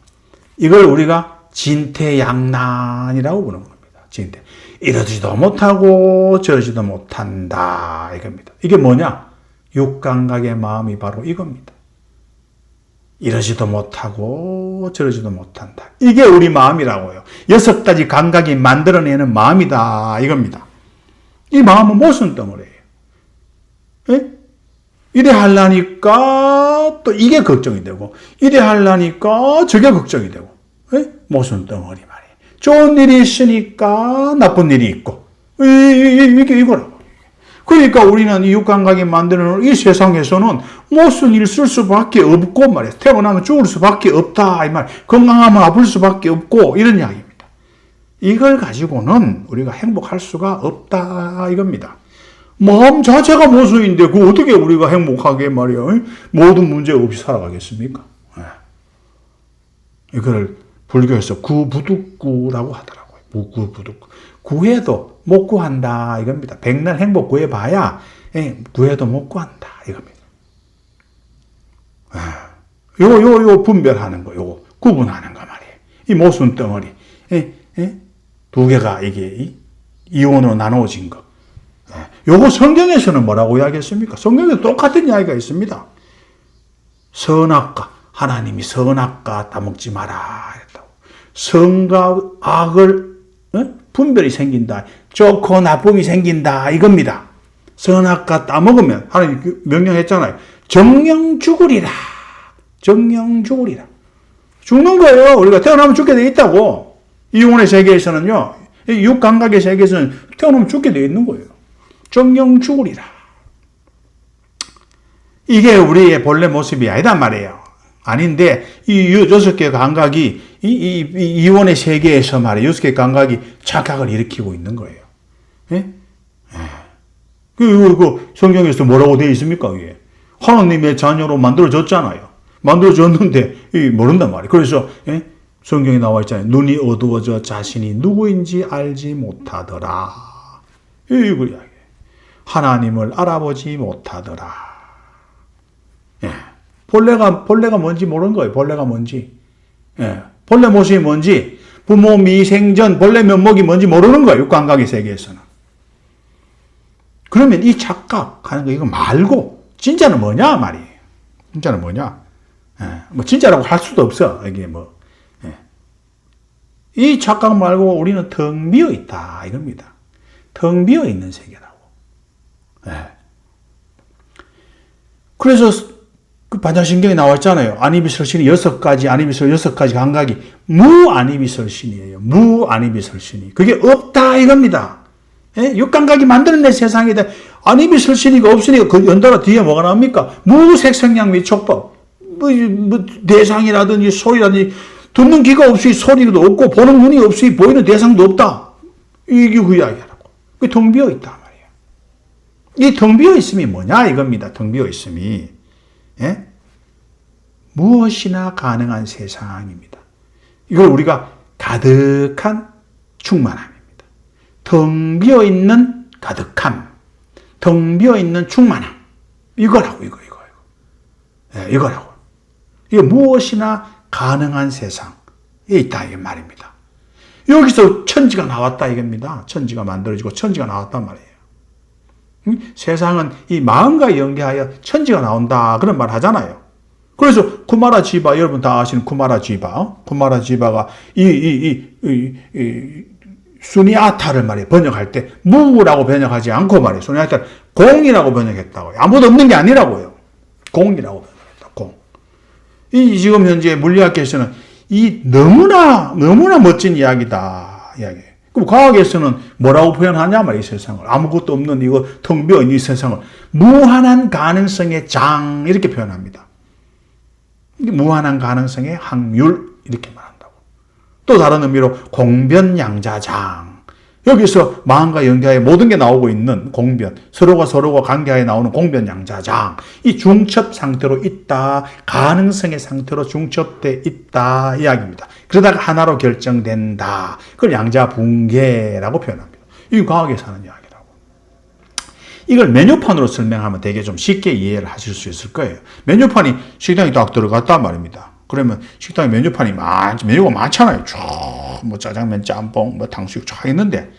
이걸 우리가 진퇴양난이라고 부르는 겁니다. 진퇴. 이러지도 못하고 저러지도 못한다 이겁니다. 이게 뭐냐? 육감각의 마음이 바로 이겁니다. 이러지도 못하고 저러지도 못한다. 이게 우리 마음이라고요. 6가지 감각이 만들어내는 마음이다 이겁니다. 이 마음은 무슨 덩어리예요? 예? 이래 하려니까 또 이게 걱정이 되고 이래 하려니까 저게 걱정이 되고 예? 무슨 덩어리 말이에요. 좋은 일이 있으니까 나쁜 일이 있고 이게 이거라고. 그러니까 우리는 이 육감각이 만드는 이 세상에서는 무슨 일 쓸 수밖에 없고 말이에요. 태어나면 죽을 수밖에 없다 이 말. 건강하면 아플 수밖에 없고 이런 이야기입니다. 이걸 가지고는 우리가 행복할 수가 없다 이겁니다. 마음 자체가 모순인데 그 어떻게 우리가 행복하게 말이에요. 모든 문제 없이 살아가겠습니까? 이걸 불교에서 구부득구라고 하더라고요. 구부득구. 구해도 못 구한다 이겁니다. 백날 행복 구해봐야 구해도 못 구한다 이겁니다. 요 분별하는 거, 요거 구분하는 거 말이에요. 이 모순 덩어리, 두 개가 이게 이원으로 나누어진 거. 요거 성경에서는 뭐라고 이야기했습니까? 성경에 똑같은 이야기가 있습니다. 선악과 하나님이 선악과 따먹지 마라 했다고. 선과 악을 분별이 생긴다. 좋고 나쁨이 생긴다 이겁니다. 선악과 따먹으면 하나님 명령했잖아요. 정령 죽으리라. 정령 죽으리라. 죽는 거예요. 우리가 태어나면 죽게 돼 있다고. 이혼의 세계에서는요. 육감각의 세계에서는 태어나면 죽게 돼 있는 거예요. 정령 죽으리라. 이게 우리의 본래 모습이 아니단 말이에요. 아닌데 이 6개의 감각이 이원의 세계에서 말이에요. 6개의 감각이 착각을 일으키고 있는 거예요. 예? 그 성경에서 뭐라고 되어 있습니까? 이게 하나님의 자녀로 만들어졌잖아요. 만들어졌는데 모른단 말이에요. 그래서 성경에 나와 있잖아요. 눈이 어두워져 자신이 누구인지 알지 못하더라. 이거 이야기해요. 하나님을 알아보지 못하더라. 본래가 뭔지 모르는 거예요. 본래가 뭔지. 본래 모습이 뭔지, 부모 미생전 본래 면목이 뭔지 모르는 거예요. 육감각의 세계에서는. 그러면 이 착각하는 거 이거 말고 진짜는 뭐냐 말이에요. 진짜는 뭐냐? 뭐 진짜라고 할 수도 없어. 이게 뭐. 이 착각 말고 우리는 텅 비어 있다 이겁니다. 텅 비어 있는 세계라고. 그래서 그 반자신경에 나와 있잖아요. 안이비설신이 6가지, 안이비설 6가지 감각이 무안이비설신이에요. 무안이비설신이. 그게 없다 이겁니다. 육감각이 만들어낸 세상이다. 안이비설신이가 없으니까 그 연달아 뒤에 뭐가 나옵니까? 무색성량 및 촉법. 뭐 대상이라든지 소리라든지 듣는 귀가 없이 소리도 없고 보는 눈이 없이 보이는 대상도 없다. 이게 그 이야기라고. 그게 텅 비어 있다 말이에요. 이 텅 비어 있음이 뭐냐 이겁니다. 텅 비어 있음이. 예? 무엇이나 가능한 세상입니다. 이걸 우리가 가득한 충만함입니다. 텅 비어 있는 가득함, 텅 비어 있는 충만함. 이거라고, 이거. 예, 이거라고. 이게 무엇이나 가능한 세상에 있다, 이 말입니다. 여기서 천지가 나왔다, 이겁니다. 천지가 만들어지고 천지가 나왔단 말이에요. 세상은 이 마음과 연계하여 천지가 나온다, 그런 말 하잖아요. 그래서 쿠마라 지바, 여러분 다 아시는 쿠마라 지바, 쿠마라 지바가 수니아타를 말이에요. 번역할 때 무라고 번역하지 않고 말이에요. 수니아타를 공이라고 번역했다고요. 아무도 없는 게 아니라고요. 공이라고 번역했다. 공. 이 지금 현재 물리학계에서는 이 너무나 멋진 이야기다. 이야기예요. 그럼 과학에서는 뭐라고 표현하냐 말이에요. 이 세상을. 아무것도 없는 이거 텅 비어 있는 이 세상을 무한한 가능성의 장 이렇게 표현합니다. 무한한 가능성의 확률 이렇게 말한다고. 또 다른 의미로 공변양자장. 여기서 마음과 연계하여 모든 게 나오고 있는 공변, 서로가 관계하여 나오는 공변양자장. 이 중첩 상태로 있다. 가능성의 상태로 중첩돼 있다. 이야기입니다. 그러다가 하나로 결정된다. 그걸 양자분계라고 표현합니다. 이게 과학에서 하는 이야기라고. 이걸 메뉴판으로 설명하면 되게 좀 쉽게 이해를 하실 수 있을 거예요. 메뉴판이 식당에 딱 들어갔단 말입니다. 그러면 식당에 메뉴판이 메뉴가 많잖아요. 뭐 짜장면, 짬뽕, 뭐 탕수육 쫙 있는데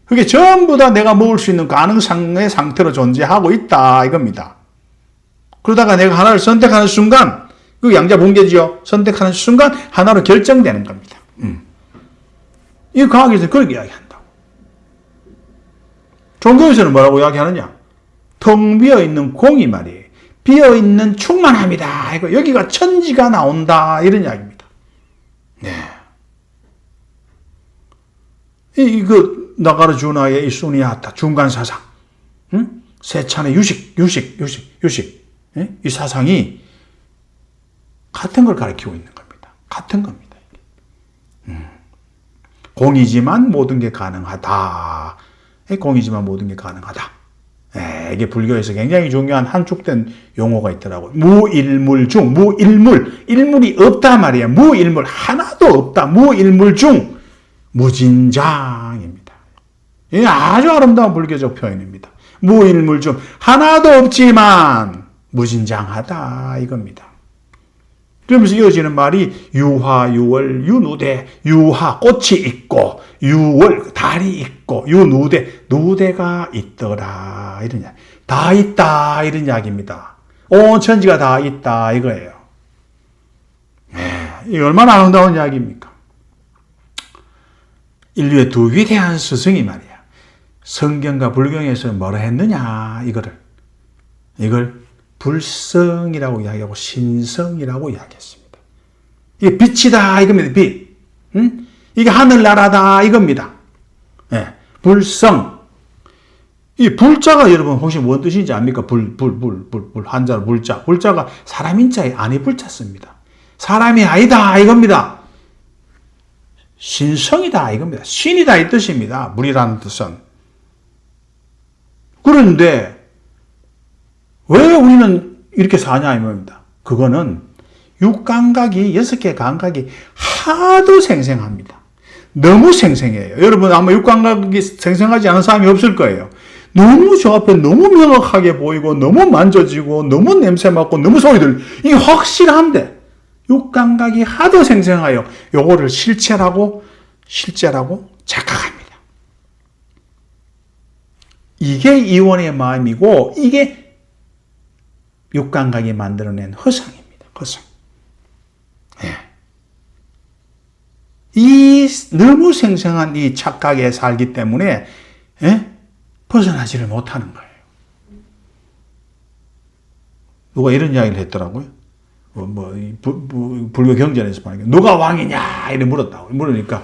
그게 전부 다 내가 먹을 수 있는 가능성의 상태로 존재하고 있다 이겁니다. 그러다가 내가 하나를 선택하는 순간 그 양자분계지요. 선택하는 순간 하나로 결정되는 겁니다. 이 과학에서 그렇게 이야기한다고. 종교에서는 뭐라고 이야기하느냐? 텅 비어 있는 공이 말이에요. 비어 있는 충만함이다. 이거 여기가 천지가 나온다. 이런 이야기입니다. 네. 이거 나가르주나의 이 수니아타 중간 사상, 세찬의 유식, 이 사상이 같은 걸 가리키고 있는 겁니다. 같은 겁니다. 공이지만 모든 게 가능하다. 공이지만 모든 게 가능하다. 이게 불교에서 굉장히 중요한 한축된 용어가 있더라고요. 무일물중, 일물이 없다 말이에요. 무일물, 하나도 없다. 무일물중, 무진장입니다. 이게 아주 아름다운 불교적 표현입니다. 무일물중, 하나도 없지만 무진장하다 이겁니다. 그러면서 이어지는 말이 유화, 유월, 유누대, 유화, 꽃이 있고 유월, 달이 있고 유누대, 누대가 있더라 이런 이야기. 다 있다 이런 이야기입니다. 온 천지가 다 있다 이거예요. 이게 얼마나 아름다운 이야기입니까? 인류의 두 위대한 스승이 말이야. 성경과 불경에서 뭐라 했느냐 이걸 불성이라고 이야기하고 신성이라고 이야기했습니다. 이게 빛이다 이겁니다. 빛. 이게 하늘나라다 이겁니다. 불성. 이 불자가 여러분 혹시 뭔 뜻인지 압니까? 불 한자로 불자. 불자가 사람 인자에 안에 불자 씁니다. 사람이 아니다 이겁니다. 신성이다 이겁니다. 신이다 이 뜻입니다. 물이라는 뜻은. 그런데 왜 우리는 이렇게 사냐 이 말입니다. 그거는 육감각이 6개 감각이 하도 생생합니다. 너무 생생해요. 여러분 아마 육감각이 생생하지 않은 사람이 없을 거예요. 너무 저 앞에 너무 명확하게 보이고 너무 만져지고 너무 냄새 맡고 너무 소리 들리고 이게 확실한데 육감각이 하도 생생하여 요거를 실체라고 착각합니다. 이게 이원의 마음이고 이게 육감각이 만들어낸 허상입니다. 허상. 이 너무 생생한 이 착각에 살기 때문에 벗어나지를 못하는 거예요. 누가 이런 이야기를 했더라고요. 불교 경전에서 말이야. 누가 왕이냐 이렇게 물었다고. 물으니까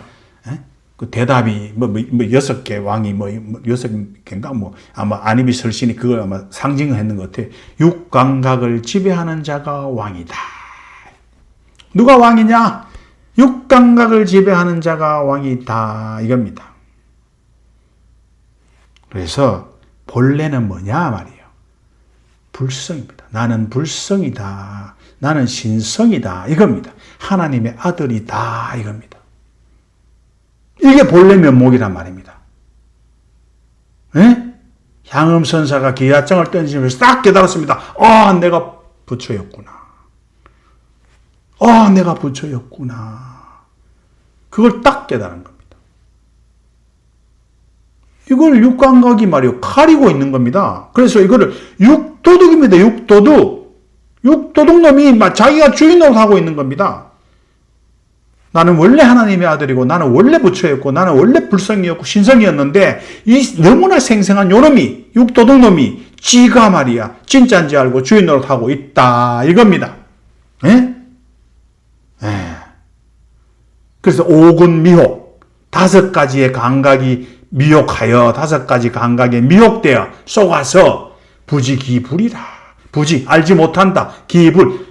그 대답이 6개 왕이 6개인가 아마 아니비 설신이 그걸 아마 상징했는 것 같아요. 육감각을 지배하는 자가 왕이다. 누가 왕이냐? 육감각을 지배하는 자가 왕이다 이겁니다. 그래서 본래는 뭐냐 말이에요. 불성입니다. 나는 불성이다. 나는 신성이다. 이겁니다. 하나님의 아들이다. 이겁니다. 이게 본래 면목이란 말입니다. 예? 향음선사가 기아장을 던지면서 딱 깨달았습니다. 아, 내가 부처였구나. 아, 내가 부처였구나. 그걸 딱 깨달은 겁니다. 이걸 육감각이 말이요. 가리고 있는 겁니다. 그래서 이거를 육도둑입니다. 육도둑. 육도둑 놈이 자기가 주인으로 하고 있는 겁니다. 나는 원래 하나님의 아들이고 나는 원래 부처였고 나는 원래 불성이었고 신성이었는데 이 너무나 생생한 요놈이 육도둑 놈이 지가 말이야 진짜인지 알고 주인 노릇하고 있다 이겁니다. 예? 예. 그래서 오군 미혹 5가지의 감각이 미혹하여 5가지 감각에 미혹되어 속아서 부지기불이라 부지 알지 못한다 기불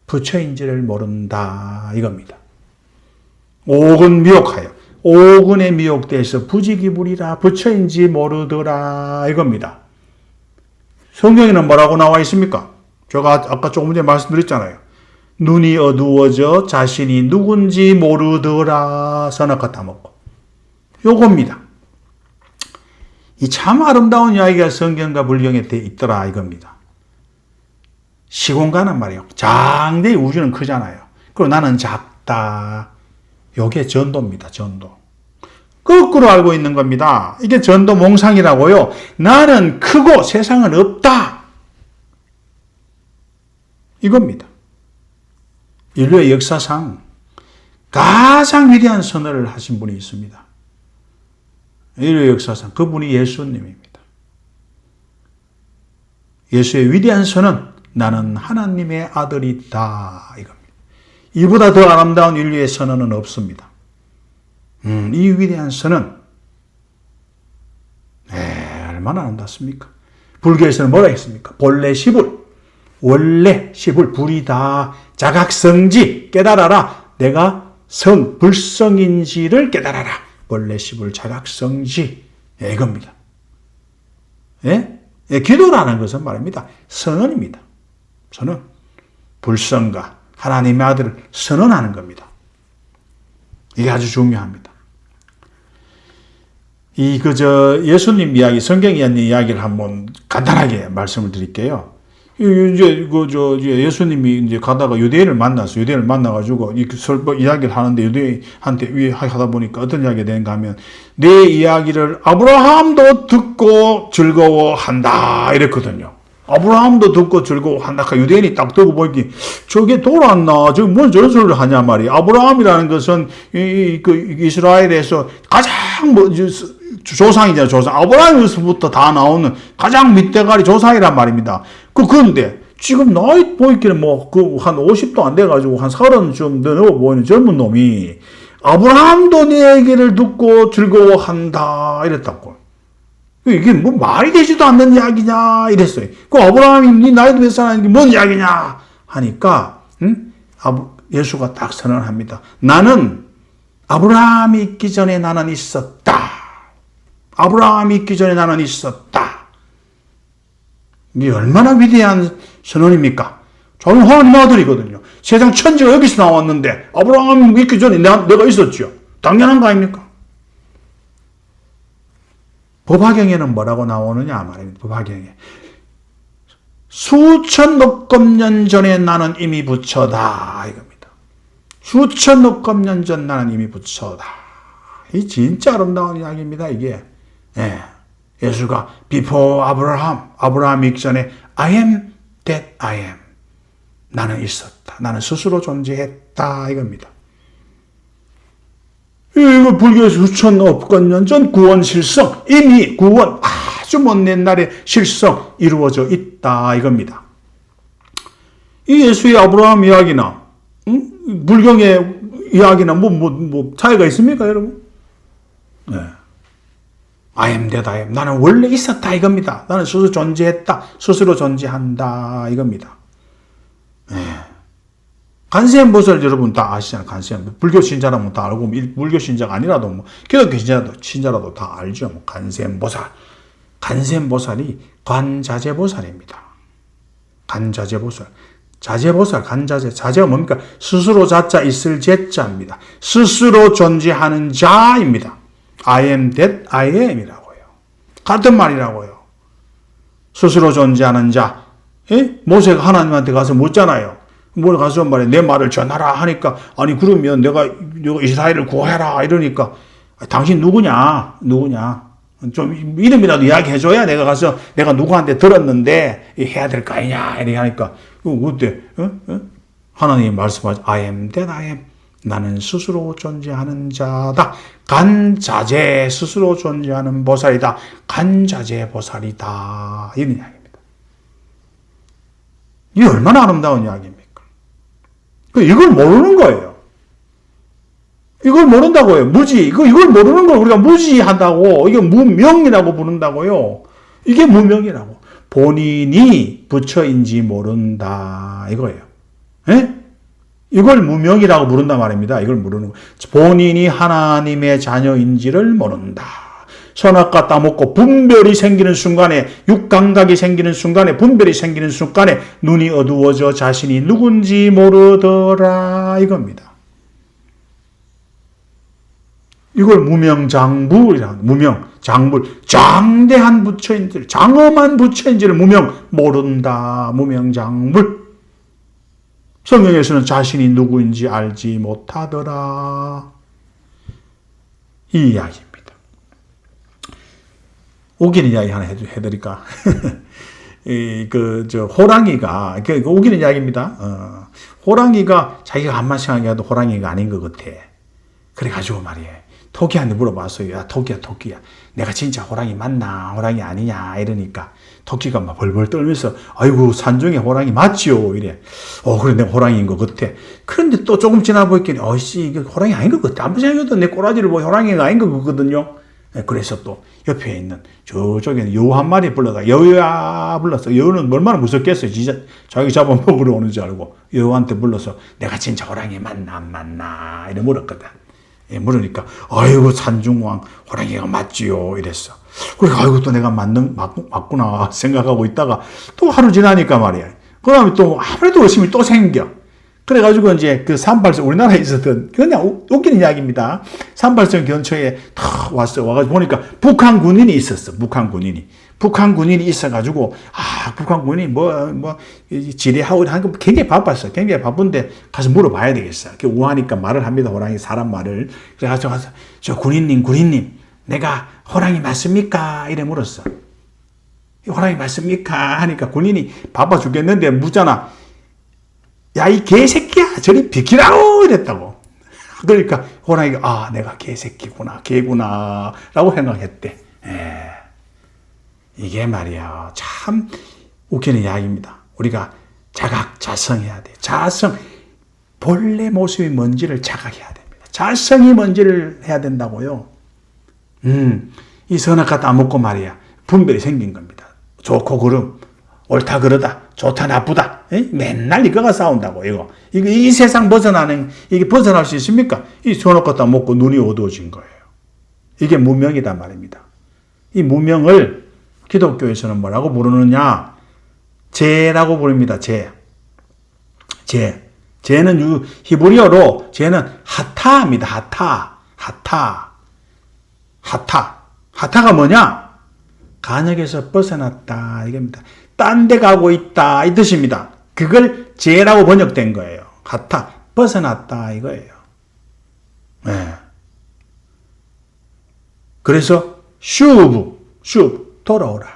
부처인지를 모른다 이겁니다. 오군 미혹하여 오군에 미혹돼서 부지기불이라 부처인지 모르더라 이겁니다. 성경에는 뭐라고 나와 있습니까? 제가 아까 조금 전에 말씀드렸잖아요. 눈이 어두워져 자신이 누군지 모르더라 선악과다 먹고 요겁니다. 이 참 아름다운 이야기가 성경과 불경에 돼 있더라 이겁니다. 시공간은 말이에요. 장대히 우주는 크잖아요. 그리고 나는 작다. 요게 전도입니다. 전도. 거꾸로 알고 있는 겁니다. 이게 전도 몽상이라고요. 나는 크고 세상은 없다. 이겁니다. 인류의 역사상 가장 위대한 선언을 하신 분이 있습니다. 인류의 역사상 그분이 예수님입니다. 예수의 위대한 선언 나는 하나님의 아들이다 이겁니다. 이보다 더 아름다운 인류의 선언은 없습니다. 이 위대한 선언 얼마나 아름답습니까? 불교에서는 뭐라 했습니까? 본래 시불 원래 시불 불이다 자각성지 깨달아라 내가 불성인지를 깨달아라 본래 시불 자각성지 이겁니다. 예? 기도라는 것은 말입니다. 선언입니다. 선언 불성과 하나님의 아들을 선언하는 겁니다. 이게 아주 중요합니다. 예수님 이야기, 성경 이야기를 한번 간단하게 말씀을 드릴게요. 예수님이 이제 가다가 유대인을 만나가지고 이야기를 하는데 유대인한테 하다 보니까 어떤 이야기가 되는가 하면 내 이야기를 아브라함도 듣고 즐거워한다 이랬거든요. 아브라함도 듣고 즐거워한다. 유대인이 딱 듣고 보니 저게 돌았나? 저게 뭘 저런 소리를 하냐 말이야. 아브라함이라는 것은 이스라엘에서 가장 조상이잖아요. 조상. 아브라함에서부터 다 나오는 가장 밑대가리 조상이란 말입니다. 그런데 지금 나이 보이기는 한 50도 안 돼가지고 한 30 좀 넘어 보이는 젊은 놈이 아브라함도 내 얘기를 듣고 즐거워한다 이랬다고. 이게 뭐 말이 되지도 않는 이야기냐 이랬어요. 그 아브라함이 네 나이도 몇 살이니 뭔 이야기냐 하니까 예수가 딱 선언합니다. 나는 아브라함이 있기 전에 나는 있었다. 아브라함이 있기 전에 나는 있었다. 이게 얼마나 위대한 선언입니까? 저는 하나님 아들이거든요. 세상 천지가 여기서 나왔는데 아브라함이 있기 전에 내가 있었죠. 당연한 거 아닙니까? 법화경에는 뭐라고 나오느냐 말입니다. 법화경에 수천억겁 년 전에 나는 이미 부처다 이겁니다. 수천억겁 년 전 나는 이미 부처다. 이 진짜 아름다운 이야기입니다. 이게 예수가 before 아브라함이 있기 전에 I am that I am. 나는 있었다. 나는 스스로 존재했다 이겁니다. 이거 불교에서 수천억건 년 전 구원 실성 이미 구원 아주 먼 옛날에 실성 이루어져 있다 이겁니다. 이 예수의 아브라함 이야기나 불경의 이야기나 뭐 차이가 있습니까 여러분? 네. I am that I am. 나는 원래 있었다 이겁니다. 나는 스스로 존재했다. 스스로 존재한다 이겁니다. 네. 간세음보살 여러분 다 아시잖아요. 간세음. 불교 신자라면 다 알고, 불교 신자가 아니라도 기독교 신자라도 다 알죠. 간세음보살. 간센보살이 관자재보살입니다. 간자재보살. 자재보살, 간자재. 자재가 뭡니까? 스스로 자자 있을 제자입니다. 스스로 존재하는 자입니다. I am that I am이라고요. 같은 말이라고요. 스스로 존재하는 자. 예? 모세가 하나님한테 가서 묻잖아요. 뭘 가서 말해 내 말을 전하라 하니까 아니 그러면 내가 이스라엘을 구해라 이러니까 당신 누구냐? 좀 이름이라도 이야기해줘야 내가 가서 내가 누구한테 들었는데 해야 될 거 아니냐 이렇게 하니까 어때? 하나님이 말씀하죠. I am that I am. 나는 스스로 존재하는 자다. 간자재 스스로 존재하는 보살이다. 간자재 보살이다. 이런 이야기입니다. 이게 얼마나 아름다운 이야기입니까? 이걸 모르는 거예요. 이걸 모른다고요. 무지. 이걸 모르는 걸 우리가 무지한다고, 이게 무명이라고 부른다고요. 이게 무명이라고. 본인이 부처인지 모른다. 이거예요. 예? 이걸 무명이라고 부른단 말입니다. 이걸 모르는 거. 본인이 하나님의 자녀인지를 모른다. 선악과 따먹고 분별이 생기는 순간에, 육감각이 생기는 순간에, 분별이 생기는 순간에 눈이 어두워져 자신이 누군지 모르더라. 이겁니다. 이걸 무명장불이라고 합니다. 무명장불. 장대한 부처인지를, 장엄한 부처인지를 모른다. 무명장불. 성경에서는 자신이 누구인지 알지 못하더라. 이 이야기입니다. 우기는 이야기 하나 해드릴까? 호랑이가, 우기는 이야기입니다. 호랑이가 자기가 한마디 생각해도 호랑이가 아닌 것 같아. 그래가지고 말이에요. 토끼한테 물어봤어요. 야, 토끼야. 내가 진짜 호랑이 맞나? 호랑이 아니냐? 이러니까 토끼가 막 벌벌 떨면서 아이고, 산중에 호랑이 맞지요? 이래. 그래, 내가 호랑이인 것 같아. 그런데 또 조금 지나보니까 이게 호랑이 아닌 것 같아. 아무 생각해도 내 꼬라지를 보고 호랑이가 아닌 것 같거든요. 그래서 또 옆에 있는 저쪽에는 여우 한 마리 불러다 여우야 불렀어. 여우는 얼마나 무섭겠어요. 진짜 자기 잡아먹으러 오는 줄 알고 여우한테 불러서 내가 진짜 호랑이 맞나 안 맞나 이래 물었거든. 물으니까 아이고 산중왕 호랑이가 맞지요 이랬어. 그래 아이고 또 내가 맞구나 생각하고 있다가 또 하루 지나니까 말이야. 그 다음에 또 아무래도 의심이 또 생겨. 그래가지고 이제 그 38선, 우리나라에 있었던, 그냥 웃기는 이야기입니다. 38선 근처에 탁 와가지고 보니까 북한 군인이 있었어. 북한 군인이 있어가지고, 북한 군인이 지뢰하고 하는 거 굉장히 바빴어. 굉장히 바쁜데 가서 물어봐야 되겠어. 우하니까 말을 합니다. 호랑이 사람 말을. 그래가지고 가서, 저 군인님, 내가 호랑이 맞습니까? 이래 물었어. 호랑이 맞습니까? 하니까 군인이 바빠 죽겠는데 묻잖아. 야, 이 개새끼야! 저리 비키라고! 이랬다고. 그러니까, 호랑이가, 내가 개새끼구나, 개구나, 라고 생각했대. 이게 말이야. 참 웃기는 이야기입니다. 우리가 자각자성해야 돼. 자성, 본래 모습이 뭔지를 자각해야 됩니다. 자성이 뭔지를 해야 된다고요. 이 선악과 따먹고 말이야. 분별이 생긴 겁니다. 좋고 그름, 옳다 그러다, 좋다 나쁘다. 맨날 이거가 싸운다고, 이 세상 이게 벗어날 수 있습니까? 이 선악과 따먹고 눈이 어두워진 거예요. 이게 무명이단 말입니다. 이 무명을 기독교에서는 뭐라고 부르느냐? 죄라고 부릅니다, 죄. 죄는 히브리어로, 죄는 하타입니다, 하타가 뭐냐? 간역에서 벗어났다, 이겁니다. 딴 데 가고 있다, 이 뜻입니다. 그걸 죄라고 번역된 거예요. 하타, 벗어났다, 이거예요. 그래서, 슈브, 돌아오라.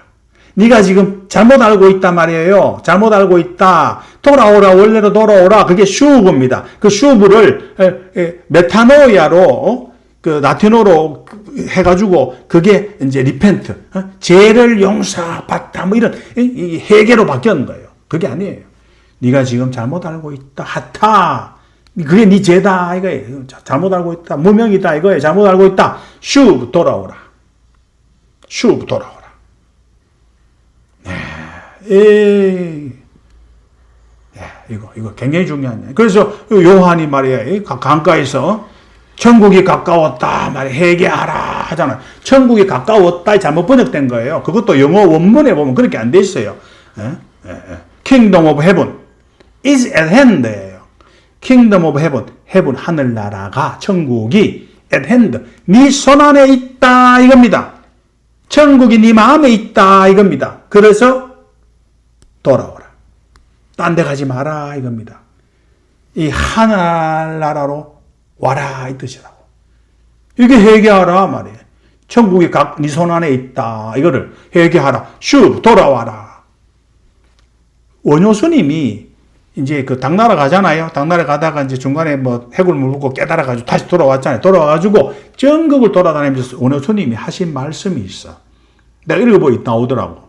네가 지금 잘못 알고 있단 말이에요. 잘못 알고 있다. 돌아오라, 원래로 돌아오라. 그게 슈브입니다. 그 슈브를 메타노이아로, 라틴어로 해가지고, 그게 이제 리펜트, 죄를 용서받다, 이런, 회개로 바뀌는 거예요. 그게 아니에요. 네가 지금 잘못 알고 있다. 하타. 그게 네 죄다, 이거예요. 잘못 알고 있다. 무명이다, 이거예요. 잘못 알고 있다. 슈브, 돌아오라. 이거 굉장히 중요한. 그래서 요한이 말이야, 강가에서 천국이 가까웠다 말이야. 회개하라 하잖아요. 천국이 가까웠다 잘못 번역된 거예요. 그것도 영어 원문에 보면 그렇게 안 돼 있어요. Kingdom of Heaven is at hand예요. Kingdom of Heaven, heaven 하늘나라가 천국이 at hand 네 손 안에 있다 이겁니다. 천국이 네 마음에 있다 이겁니다. 그래서 돌아오라. 딴 데 가지 마라 이겁니다. 이 하늘나라로 와라 이 뜻이라고. 이게 회개하라 말이에요. 천국이 네 손 안에 있다. 이거를 회개하라. 슈 돌아와라. 원효 스님이 이제 그 당나라 가잖아요. 당나라 가다가 이제 중간에 뭐 해골 물고 깨달아가지고 다시 돌아왔잖아요. 돌아와가지고 전국을 돌아다니면서 원효 스님이 하신 말씀이 있어. 내가 읽어보니 나오더라고.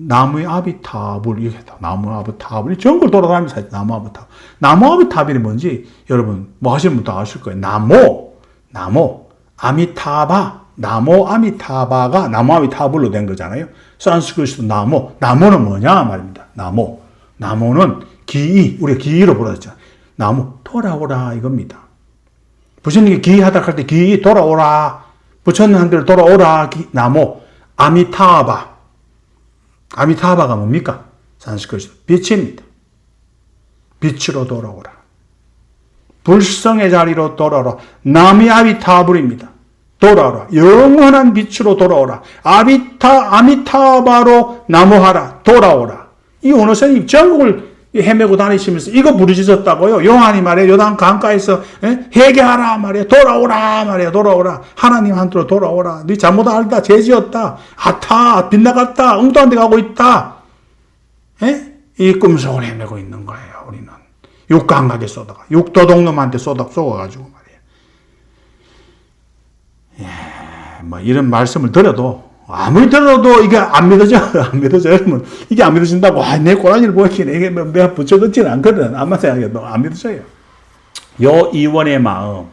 나무의 아비탑을 이렇게 했다. 나무 아비탑을 전국을 돌아다니면서 했다. 나무 아비탑. 나무 아비탑이 뭔지 여러분 뭐 하시는 분도 아실 거예요. 나무, 아미타바, 나무 아미타바가 나무 아미타불로 된 거잖아요. 산스크리트도 나무는 뭐냐 말입니다. 나무는 기이, 우리가 기이로 불렀잖아. 나무 돌아오라 이겁니다. 부처님이 기이하다 할 때 기이 돌아오라. 부처님 한 대로 돌아오라. 나무 아미타바가 뭡니까? 산스크리트 빛입니다. 빛으로 돌아오라. 불성의 자리로 돌아오라. 나미 아비타불입니다. 돌아오라. 영원한 빛으로 돌아오라. 아미타바로 나무하라. 돌아오라. 이 원효 스님 전국을 헤매고 다니시면서 이거 부르짖었다고요. 요한이 말이에요. 요단 강가에서 회개하라 말이에요. 돌아오라 말이에요. 돌아오라. 하나님 한테로 돌아오라. 네 잘못 알다. 죄지었다. 아타. 빗나갔다. 엉뚱한 데 가고 있다. 이 꿈속을 헤매고 있는 거예요. 우리는. 육강하게 쏘다가 육도동놈한테 속아가지고 말이에요. 뭐 이런 말씀을 드려도 아무리 들어도 이게 안 믿어져. 여러분. 이게 안 믿어진다고. 내 꼬라지를 보이기는 이게 내가 붙여듣지는 않거든. 아마 생각해도 안 믿어져요. 이원의 마음.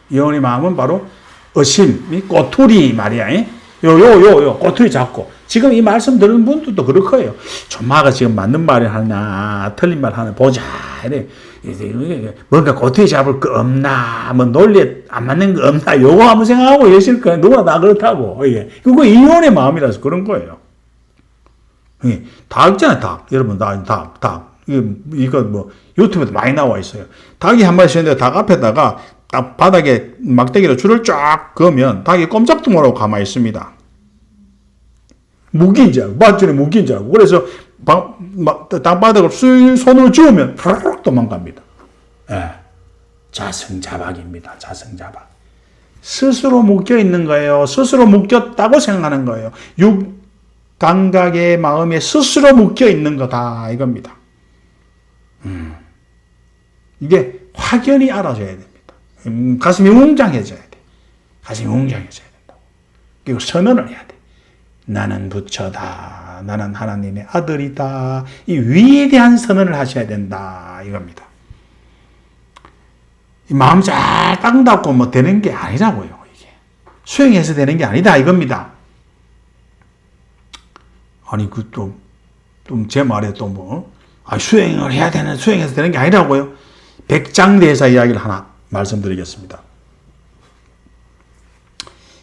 이원의 마음은 바로 의심, 꼬투리 말이야. 꼬투리 잡고. 지금 이 말씀 들은 분들도 그럴 거예요. 전마가 지금 맞는 말을 하나, 틀린 말 하나 보자. 이래. 뭔가 꼬투리 잡을 거 없나, 뭐 논리에 안 맞는 거 없나, 요거 한번 생각하고 계실 거예요. 누구나 다 그렇다고. 그거 이혼의 마음이라서 그런 거예요. 닭 있잖아요, 닭. 여러분, 닭. 이거 뭐, 유튜브에도 많이 나와 있어요. 닭이 한 마리씩 있는데 닭 앞에다가 딱 바닥에 막대기로 줄을 쫙 그으면 닭이 꼼짝도 못하고 가만히 있습니다. 무기인 줄 알고, 맞줄에 무기인 줄 알고. 그래서 땅바닥을 손으로 쥐우면 푸르륵 도망갑니다. 자승자박입니다. 자승자박. 스스로 묶여 있는 거예요. 스스로 묶였다고 생각하는 거예요. 육감각의 마음에 스스로 묶여 있는 거다 이겁니다. 이게 확연히 알아줘야 됩니다. 가슴이 웅장해져야 돼. 가슴이 웅장해져야 된다고. 그리고 선언을 해야 돼. 나는 부처다. 나는 하나님의 아들이다. 이 위대한 선언을 하셔야 된다. 이겁니다. 이 마음 잘 닦고 뭐 되는 게 아니라고요. 이게. 수행해서 되는 게 아니다. 이겁니다. 아니, 제 말에 또 뭐, 수행해서 되는 게 아니라고요. 백장대사 이야기를 하나 말씀드리겠습니다.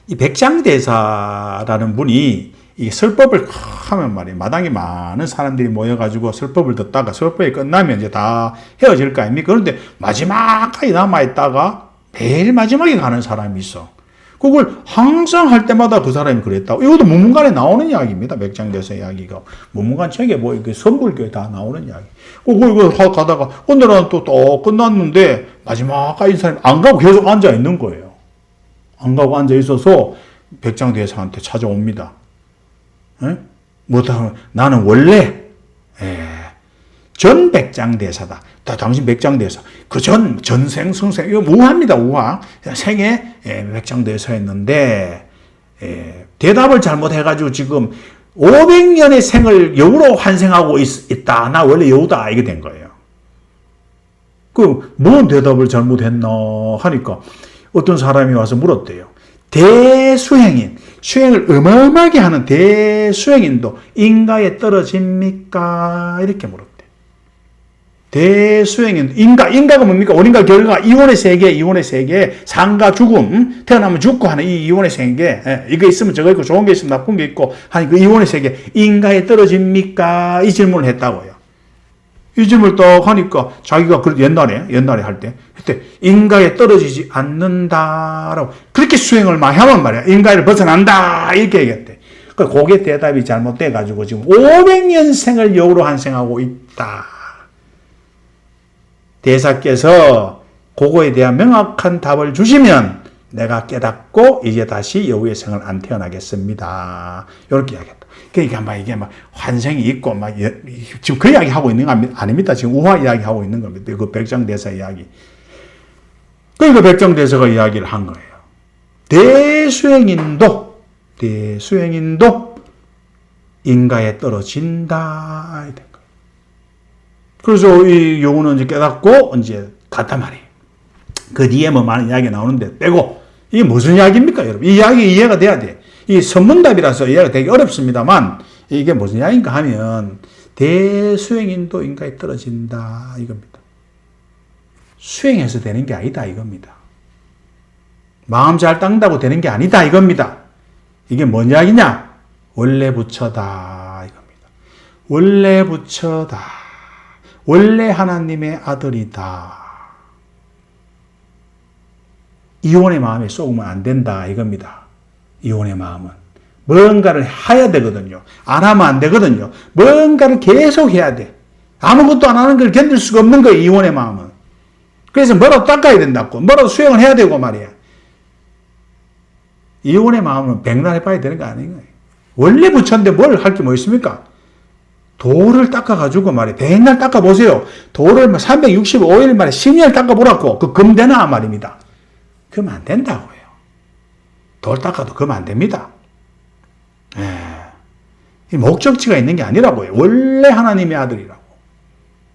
이 백장대사라는 분이 이 설법을 하면 말이에요. 마당에 많은 사람들이 모여가지고 설법을 듣다가 설법이 끝나면 이제 다 헤어질 거 아닙니까? 그런데 마지막까지 남아있다가 매일 마지막에 가는 사람이 있어. 그걸 항상 할 때마다 그 사람이 그랬다고. 이것도 문문관에 나오는 이야기입니다. 백장대사 이야기가. 문문관 책에 뭐 이렇게 선불교에 다 나오는 이야기. 그거 가다가 오늘은 또 끝났는데 마지막까지 이 사람이 안 가고 계속 앉아 있는 거예요. 안 가고 앉아 있어서 백장대사한테 찾아옵니다. 나는 원래 전 백장대사다. 당신 백장대사. 그 전생 성생 이거 우화입니다. 우화. 생에 백장대사였는데 대답을 잘못해가지고 지금 500년의 생을 여우로 환생하고 있다. 나 원래 여우다. 이게 된 거예요. 뭔 대답을 잘못했나 하니까 어떤 사람이 와서 물었대요. 대수행인, 수행을 어마어마하게 하는 대수행인도 인가에 떨어집니까? 이렇게 물었대. 대수행인 인가가 뭡니까? 원인과 결과, 이혼의 세계, 상과 죽음, 태어나면 죽고 하는 이 이혼의 세계, 이거 있으면 저거 있고, 좋은 게 있으면 나쁜 게 있고, 하는 그 이혼의 세계, 인가에 떨어집니까? 이 질문을 했다고요. 이 질문을 딱 하니까, 자기가 옛날에 할 때, 그때, 인가에 떨어지지 않는다라고, 그렇게 수행을 많이 하면 말이야. 인가를 벗어난다! 이렇게 얘기했대. 그게 대답이 잘못돼가지고, 지금 500년생을 역으로 환생하고 있다. 대사께서 그거에 대한 명확한 답을 주시면 내가 깨닫고 이제 다시 여우의 생을 안 태어나겠습니다. 이렇게 이야기했다. 그러니까 막 이게 막 환생이 있고 막 지금 그 이야기 하고 있는 거 아닙니다. 지금 우화 이야기 하고 있는 겁니다. 그 백정대사 이야기. 그러니까 백정대사가 이야기를 한 거예요. 대수행인도 인가에 떨어진다. 그래서 이 여우는 이제 깨닫고 이제 갔단 말이에요. 그 뒤에 뭐 많은 이야기가 나오는데 빼고 이게 무슨 이야기입니까, 여러분? 이 이야기 이해가 돼야 돼. 이 선문답이라서 이해가 되기 어렵습니다만 이게 무슨 이야기인가 하면 대수행인도 인가에 떨어진다 이겁니다. 수행해서 되는 게 아니다 이겁니다. 마음 잘 닦는다고 되는 게 아니다 이겁니다. 이게 뭔 이야기냐? 원래 부처다 이겁니다. 원래 부처다. 원래 하나님의 아들이다. 이혼의 마음에 쏘으면 안 된다 이겁니다. 이혼의 마음은. 뭔가를 해야 되거든요. 안 하면 안 되거든요. 뭔가를 계속 해야 돼. 아무것도 안 하는 걸 견딜 수가 없는 거예요. 이혼의 마음은. 그래서 뭐라도 닦아야 된다고. 뭐라도 수행을 해야 되고 말이야. 이혼의 마음은 백날 해봐야 되는 거 아닌 거예요. 원래 부처인데 뭘 할 게 뭐 있습니까? 돌을 닦아가지고 말이에요. 백날 닦아보세요. 돌을 365일 만에 10년 닦아보라고. 그 금 되나 말입니다. 그럼 안 된다고요. 돌 닦아도 그럼 안 됩니다. 이 목적지가 있는 게 아니라고요. 원래 하나님의 아들이라고.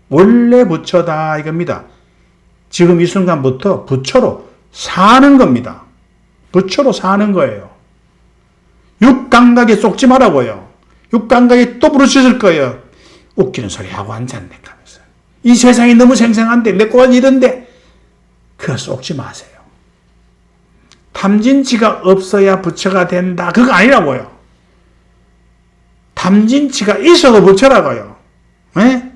원래 부처다 이겁니다. 지금 이 순간부터 부처로 사는 겁니다. 부처로 사는 거예요. 육감각에 쏙지 말라고요. 육감각에 또 부르짖을 거예요. 웃기는 소리 하고 앉았네 하면서. 이 세상이 너무 생생한데 내 꼬가 이런데 그거 쏙지 마세요. 탐진치가 없어야 부처가 된다. 그거 아니라고요. 탐진치가 있어도 부처라고요. 에?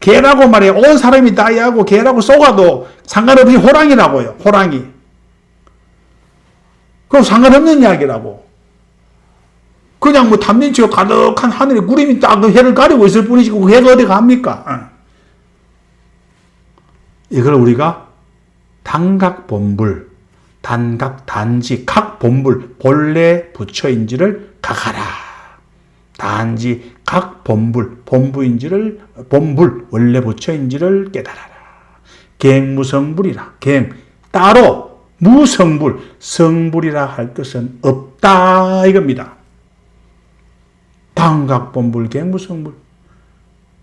개라고 말해요. 온 사람이 다 이해하고 개라고 쏘가도 상관없이 호랑이라고요. 호랑이. 그럼 상관없는 이야기라고. 그냥 뭐 탐진치가 가득한 하늘에 구름이 딱 그 해를 가리고 있을 뿐이지 그 해가 어디 갑니까? 이걸 우리가 단각본불, 단각, 단지, 각본불, 본래 부처인지를 각하라. 단지, 각본불, 본부인지를, 본불, 원래 부처인지를 깨달아라. 갱무성불이라. 갱, 따로 무성불, 성불이라 할 것은 없다 이겁니다. 단각본불, 갱무성불.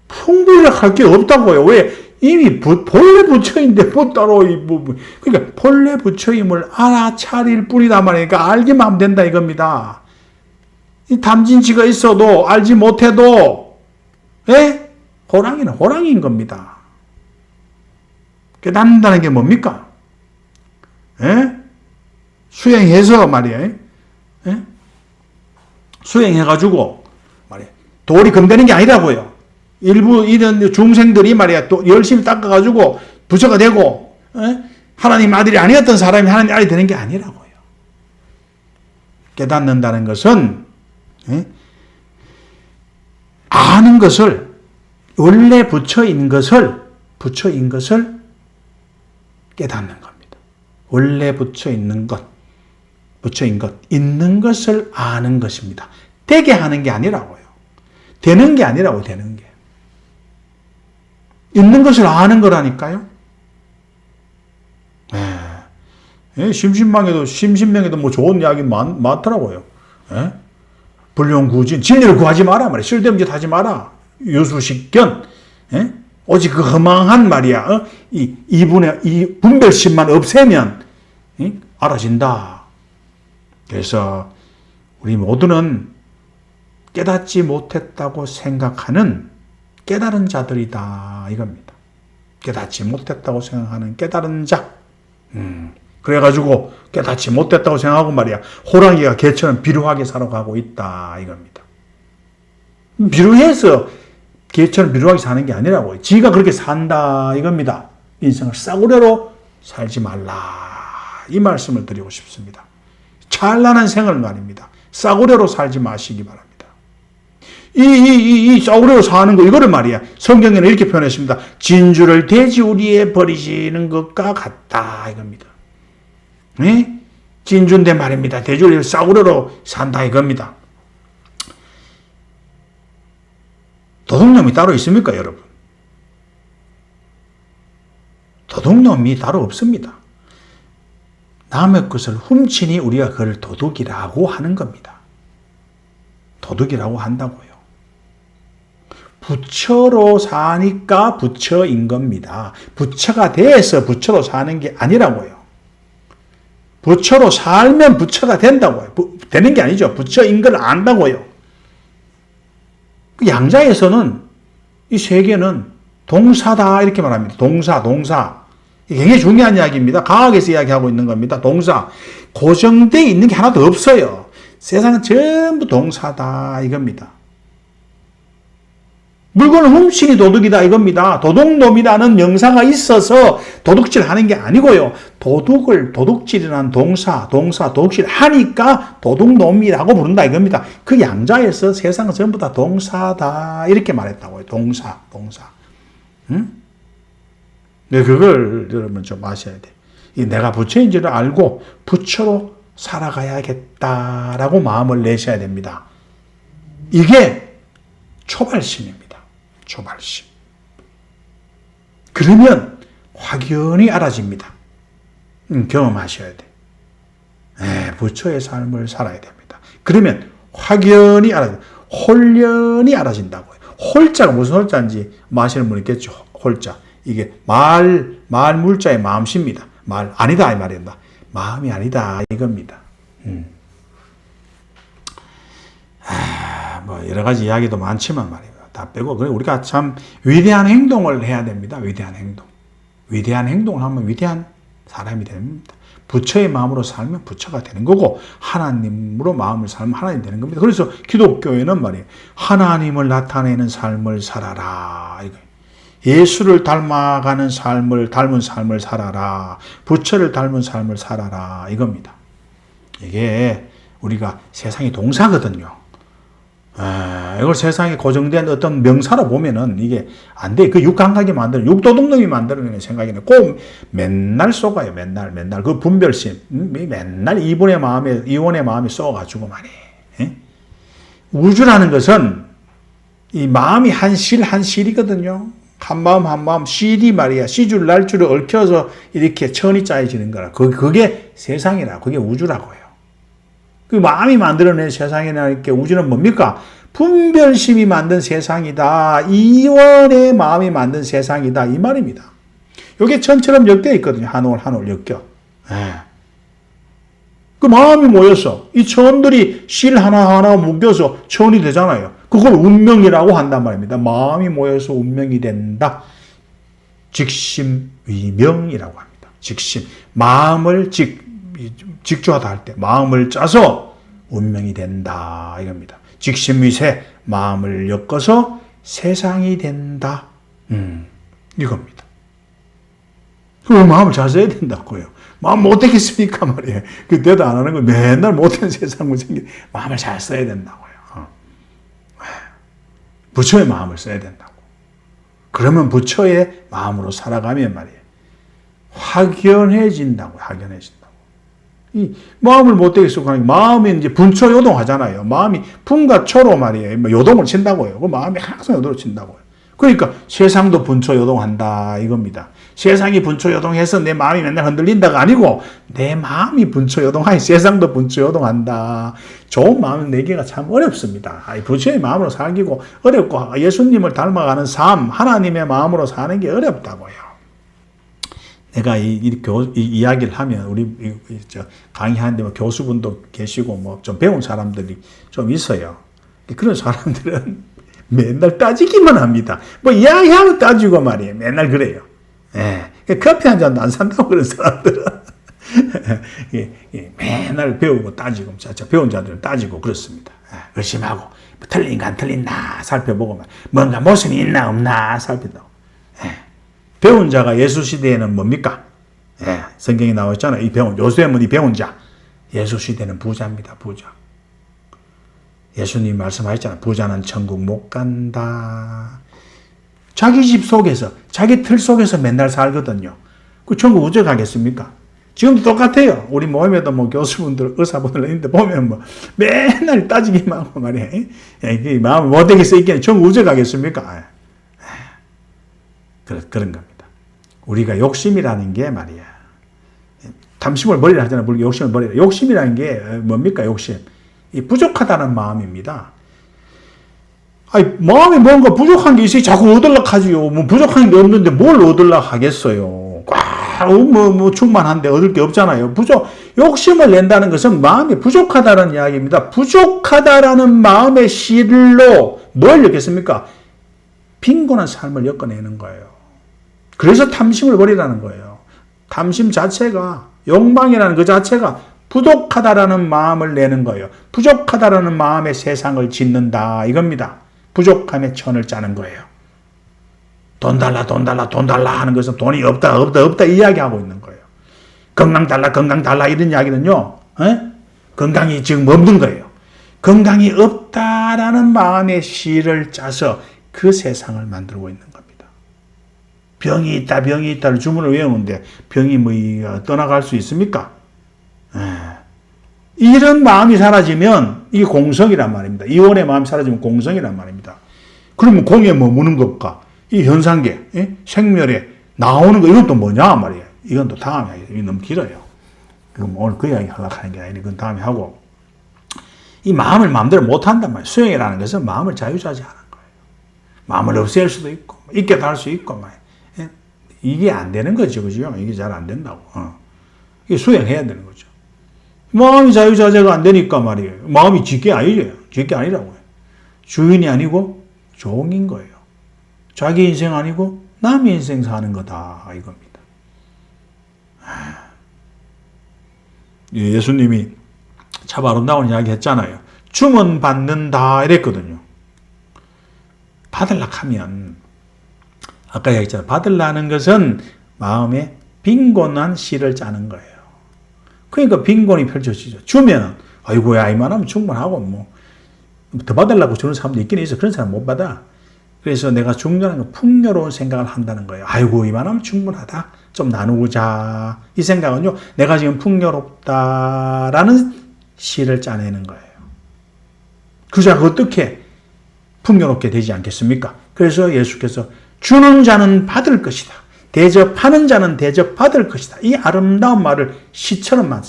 풍불이라 할 게 없다고요. 왜? 이미 본래 부처인데 뭐 따로 그러니까 본래 부처임을 알아차릴 뿐이다 말이니까 알기만 하면 된다 이겁니다. 이 탐진치가 있어도 알지 못해도 호랑이는 호랑이인 겁니다. 깨닫는다는 게 뭡니까? 수행해서 말이에요. 수행해가지고 말이에요. 돌이 금되는 게 아니라고요. 일부 이런 중생들이 말이야 또 열심히 닦아가지고 부처가 되고 하나님 아들이 아니었던 사람이 하나님 아들이 되는 게 아니라고요. 깨닫는다는 것은 아는 것을 원래 부처인 것을 깨닫는 겁니다. 원래 부처인 것 있는 것을 아는 것입니다. 되게 하는 게 아니라고요. 되는 게 아니라고 되는 게. 있는 것을 아는 거라니까요. 심신명에도 뭐 좋은 이야기 많더라고요. 불용구진, 진리를 구하지 마라 말이야. 쓸데없는 짓 하지 마라. 요수식견, 오직 그 허망한 말이야. 이 분별심만 없애면 알아진다. 그래서 우리 모두는 깨닫지 못했다고 생각하는 깨달은 자들이다 이겁니다. 깨닫지 못했다고 생각하는 깨달은 자. 그래가지고 깨닫지 못했다고 생각하고 말이야. 호랑이가 개처럼 비루하게 살아가고 있다 이겁니다. 비루해서 개처럼 비루하게 사는 게 아니라고요. 지가 그렇게 산다 이겁니다. 인생을 싸구려로 살지 말라 이 말씀을 드리고 싶습니다. 찬란한 생을 말입니다. 싸구려로 살지 마시기 바랍니다. 이 싸구려로 사는 거 이거를 말이야. 성경에는 이렇게 표현했습니다. 진주를 돼지우리에 버리시는 것과 같다 이겁니다. 네? 진주인데 말입니다. 돼지우리를 싸구려로 산다 이겁니다. 도둑놈이 따로 있습니까 여러분? 도둑놈이 따로 없습니다. 남의 것을 훔치니 우리가 그걸 도둑이라고 하는 겁니다. 도둑이라고 한다고요. 부처로 사니까 부처인 겁니다. 부처가 돼서 부처로 사는 게 아니라고요. 부처로 살면 부처가 된다고요. 되는 게 아니죠. 부처인 걸 안다고요. 양자에서는 이 세계는 동사다 이렇게 말합니다. 동사. 이게 굉장히 중요한 이야기입니다. 과학에서 이야기하고 있는 겁니다. 동사. 고정되어 있는 게 하나도 없어요. 세상은 전부 동사다 이겁니다. 물건을 훔치니 도둑이다 이겁니다. 도둑놈이라는 명사가 있어서 도둑질 하는 게 아니고요. 도둑질이라는 동사, 도둑질 하니까 도둑놈이라고 부른다 이겁니다. 그 양자에서 세상은 전부 다 동사다 이렇게 말했다고요. 동사. 응? 네, 그걸 여러분 좀 아셔야 돼. 내가 부처인 줄을 알고 부처로 살아가야겠다라고 마음을 내셔야 됩니다. 이게 초발심입니다. 초발심. 그러면 확연히 알아집니다. 경험하셔야 돼. 부처의 삶을 살아야 됩니다. 그러면 확연히 홀연히 알아진다고요. 홀자가 무슨 홀자인지 아시는 분 있겠죠. 홀자. 이게 말물자의 마음씨입니다. 말 아니다 이 말입니다. 마음이 아니다 이겁니다. 뭐 여러 가지 이야기도 많지만 말이에요. 다 빼고 우리가 참 위대한 행동을 해야 됩니다. 위대한 행동. 위대한 행동을 하면 위대한 사람이 됩니다. 부처의 마음으로 살면 부처가 되는 거고 하나님으로 마음을 살면 하나님이 되는 겁니다. 그래서 기독교에는 말이에요. 하나님을 나타내는 삶을 살아라. 예수를 닮은 삶을 살아라. 부처를 닮은 삶을 살아라. 이겁니다. 이게 우리가 세상이 동사거든요. 이걸 세상에 고정된 어떤 명사로 보면은 이게 안 돼. 그 육감각이 만드는, 육도둑놈이 만들어내는 생각이네. 꼭 맨날 쏘가요. 맨날. 그 분별심. 맨날 이원의 마음에 쏘가지고 말이에요. 우주라는 것은 이 마음이 한 실이거든요. 한 마음 실이 말이야. 시줄 날줄을 얽혀서 이렇게 천이 짜여지는 거라. 그게 세상이라. 그게 우주라고요. 그 마음이 만들어낸 세상이나 이렇게 우주는 뭡니까? 분별심이 만든 세상이다. 이원의 마음이 만든 세상이다. 이 말입니다. 이게 천처럼 엮여 있거든요. 한 올 엮여. 그 마음이 모여서 이 천들이 실 하나하나 묶여서 천이 되잖아요. 그걸 운명이라고 한단 말입니다. 마음이 모여서 운명이 된다. 직심위명이라고 합니다. 직심. 마음을 직조하다 할 때 마음을 짜서 운명이 된다 이겁니다. 직심위세 마음을 엮어서 세상이 된다. 이겁니다. 그 마음을 잘 써야 된다고요. 마음 못되겠습니까 말이에요. 그 대도 안 하는 거 맨날 못된 세상을 생기 마음을 잘 써야 된다고요. 부처의 마음을 써야 된다고. 그러면 부처의 마음으로 살아가면 말이에요. 확연해진다고. 이 마음을 못되게 쓰고 하는 마음이 이제 분초 요동하잖아요. 마음이 분과 초로 말이에요. 요동을 친다고요. 그 마음이 항상 요동을 친다고요. 그러니까 세상도 분초 요동한다 이겁니다. 세상이 분초 요동해서 내 마음이 맨날 흔들린다가 아니고 내 마음이 분초 요동하니 세상도 분초 요동한다. 좋은 마음을 내기가 참 어렵습니다. 부처의 마음으로 살기고 어렵고 예수님을 닮아가는 삶, 하나님의 마음으로 사는 게 어렵다고요. 내가 이 이야기를 하면 우리 강의하는데 뭐 교수분도 계시고 뭐 좀 배운 사람들이 좀 있어요. 그런 사람들은 맨날 따지기만 합니다. 뭐 이야기하면 따지고 말이에요. 맨날 그래요. 예. 커피 한 잔도 안 산다고 그런 사람들은. 맨날 배우고 따지고, 배운 자들은 따지고 그렇습니다. 의심하고, 뭐 틀린가 안 틀린나 살펴보고, 뭔가 모순이 있나 없나 살펴보고. 배운 자가 예수 시대에는 뭡니까? 성경에 나와 있잖아요. 요셉은 이 배운 자. 예수 시대는 부자입니다. 부자. 예수님 말씀하셨잖아요. 부자는 천국 못 간다. 자기 집 속에서, 자기 틀 속에서 맨날 살거든요. 그 천국 어째 가겠습니까? 지금도 똑같아요. 우리 모임에도 뭐 교수분들, 의사분들 있는데 보면 뭐 맨날 따지기만 하고 말이에요. 이게 마음이 못되게 쓰이기는 천국 어째 가겠습니까? 그런 겁니다. 우리가 욕심이라는 게 말이야. 탐심을 버리라 하잖아요. 욕심을 버리라. 욕심이라는 게 뭡니까? 욕심. 이 부족하다는 마음입니다. 아니, 마음에 뭔가 부족한 게 있어야 자꾸 얻으려고 하지요. 뭐 부족한 게 없는데 뭘 얻으려고 하겠어요. 충만한데 얻을 게 없잖아요. 욕심을 낸다는 것은 마음이 부족하다는 이야기입니다. 부족하다라는 마음의 실로 뭘 엮겠습니까? 빈곤한 삶을 엮어내는 거예요. 그래서 탐심을 버리라는 거예요. 탐심 자체가, 욕망이라는 그 자체가 부족하다라는 마음을 내는 거예요. 부족하다라는 마음에 세상을 짓는다 이겁니다. 부족함에 천을 짜는 거예요. 돈 달라 하는 것은 돈이 없다 이야기하고 있는 거예요. 건강 달라 이런 이야기는요. 건강이 지금 없는 거예요. 건강이 없다라는 마음의 시를 짜서 그 세상을 만들고 있는 겁니다. 병이 있다를 주문을 외우는데 병이 뭐 떠나갈 수 있습니까? 이런 마음이 사라지면 이게 공성이란 말입니다. 이원의 마음이 사라지면 공성이란 말입니다. 그러면 공에 머무는 것과 이 현상계, 생멸에 나오는 거 이것도 뭐냐 말이에요. 이건 또 다음에 하겠습니다. 이게 너무 길어요. 그럼 오늘 그 이야기 하려고 하는 게 아니라 그건 다음에 하고 이 마음을 마음대로 못한단 말이에요. 수행이라는 것은 마음을 자유자재하는 거예요. 마음을 없앨 수도 있고 있게 할 수 있고 말이에요. 이게 안 되는 거죠. 그죠? 이게 잘 안 된다고. 이게 수행해야 되는 거죠. 마음이 자유자재가 안 되니까 말이에요. 마음이 쥐게 아니죠. 쥐게 아니라고요. 주인이 아니고 종인 거예요. 자기 인생 아니고 남의 인생 사는 거다 이겁니다. 예수님이 참 아름다운 이야기 했잖아요. 주면 받는다 이랬거든요. 받으려고 하면 아까 얘기했잖아요. 받으려는 것은 마음에 빈곤한 씨를 짜는 거예요. 그러니까 빈곤이 펼쳐지죠. 주면 아이고야 이만하면 충분하고 뭐 더 받으려고 주는 사람도 있긴 있어. 그런 사람 못 받아. 그래서 내가 중요한 건 풍요로운 생각을 한다는 거예요. 아이고 이만하면 충분하다. 좀 나누자. 이 생각은요. 내가 지금 풍요롭다라는 시를 짜내는 거예요. 그 자가 어떻게 풍요롭게 되지 않겠습니까? 그래서 예수께서 주는 자는 받을 것이다. 대접하는 자는 대접받을 것이다. 이 아름다운 말을 시처럼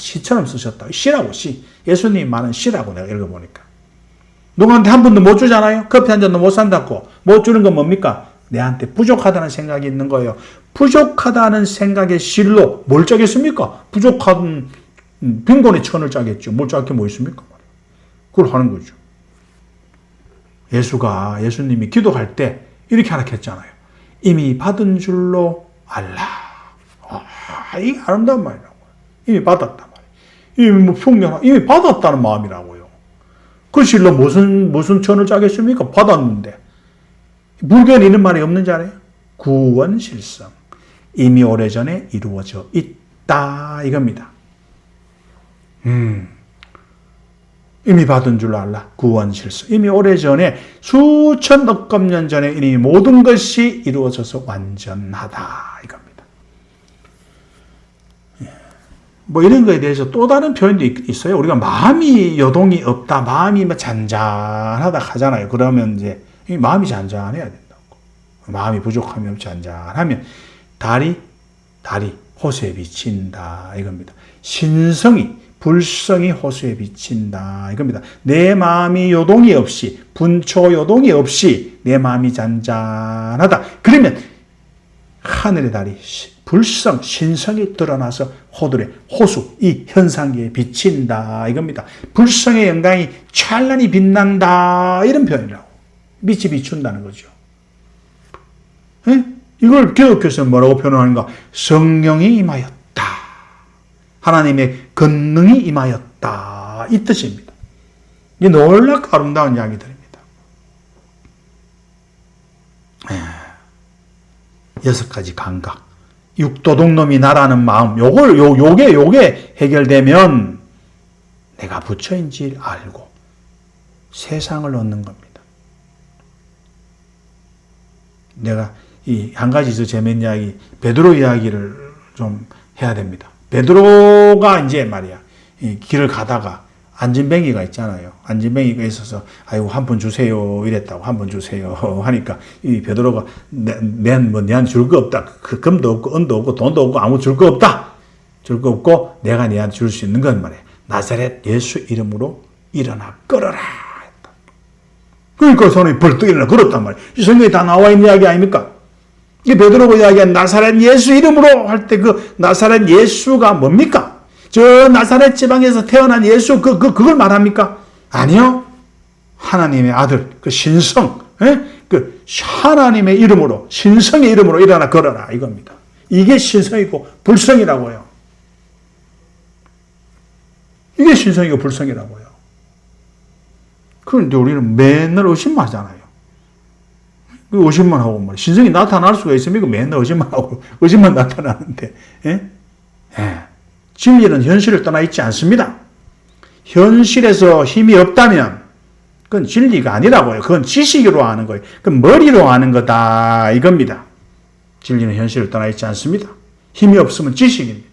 쓰셨다. 시라고 시. 예수님 말은 시라고 내가 읽어보니까. 누구한테 한 번도 못 주잖아요. 커피 한 잔도 못 산다고. 못 주는 건 뭡니까? 내한테 부족하다는 생각이 있는 거예요. 부족하다는 생각의 실로 뭘 짜겠습니까? 부족한 빈곤의 천을 짜겠죠. 뭘 짜게 뭐 있습니까? 그걸 하는 거죠. 예수님이 기도할 때 이렇게 하라 했잖아요. 이미 받은 줄로 알라. 이게 아름다운 말이라고요. 이미 받았단 말이에요. 이미 뭐 풍요한, 이미 받았다는 마음이라고요. 그 실로 무슨 천을 짜겠습니까? 받았는데. 불교에는 이런 말이 없는지 알아요? 구원실성. 이미 오래전에 이루어져 있다. 이겁니다. 이미 받은 줄로 알라. 구원실성. 이미 오래전에 수천 억겁 년 전에 이미 모든 것이 이루어져서 완전하다. 이겁니다. 뭐 이런 거에 대해서 또 다른 표현도 있어요. 우리가 마음이 여동이 없다. 마음이 뭐 잔잔하다 하잖아요. 그러면 이제 마음이 잔잔해야 된다고. 마음이 부족하면 잔잔하면 달이 호수에 비친다. 이겁니다. 신성이 불성이 호수에 비친다. 이겁니다. 내 마음이 요동이 없이, 분초 요동이 없이 내 마음이 잔잔하다. 그러면 하늘의 달이 불성, 신성이 드러나서 호수, 이 현상계에 비친다 이겁니다. 불성의 영광이 찬란히 빛난다 이런 표현이라고. 빛이 비춘다는 거죠. 에? 이걸 기독교에서 뭐라고 표현하는가? 성령이 임하였다. 하나님의 권능이 임하였다. 이 뜻입니다. 이 놀랍고 아름다운 이야기들입니다. 6가지 감각. 육도둑놈이 나라는 마음. 요게 해결되면 내가 부처인지 알고 세상을 얻는 겁니다. 내가 이 한 가지 더 재미있는 이야기, 베드로 이야기를 좀 해야 됩니다. 베드로가 이제 말이야, 이 길을 가다가 안진뱅이가 있잖아요. 안진뱅이가 있어서, 아이고, 한 푼 주세요. 이랬다고, 한 푼 주세요. 하니까, 이 베드로가, 내한테 줄 거 없다. 그 금도 없고, 은도 없고, 돈도 없고, 아무 줄 거 없다. 줄 거 없고, 내가 내한테 줄 수 있는 건 말이야. 나사렛 예수 이름으로 일어나 걸어라. 했다. 그러니까 사람이 벌떡 일어나 걸었단 말이야. 이 성경에 다 나와 있는 이야기 아닙니까? 이 베드로가 이야기한 나사렛 예수 이름으로 할 때 그 나사렛 예수가 뭡니까? 저 나사렛 지방에서 태어난 예수 그걸 말합니까? 아니요. 하나님의 아들 그 신성, 그 하나님의 이름으로 신성의 이름으로 일어나 걸어라 이겁니다. 이게 신성이고 불성이라고요. 이게 신성이고 불성이라고요. 그런데 우리는 맨날 의심하잖아요. 의심만 하고 말이야. 신성이 나타날 수가 있습니까? 맨날 의심만 하고 의심만 나타나는데, 진리는 현실을 떠나 있지 않습니다. 현실에서 힘이 없다면 그건 진리가 아니라고요. 그건 지식으로 하는 거예요. 그건 머리로 하는 거다 이겁니다. 진리는 현실을 떠나 있지 않습니다. 힘이 없으면 지식입니다.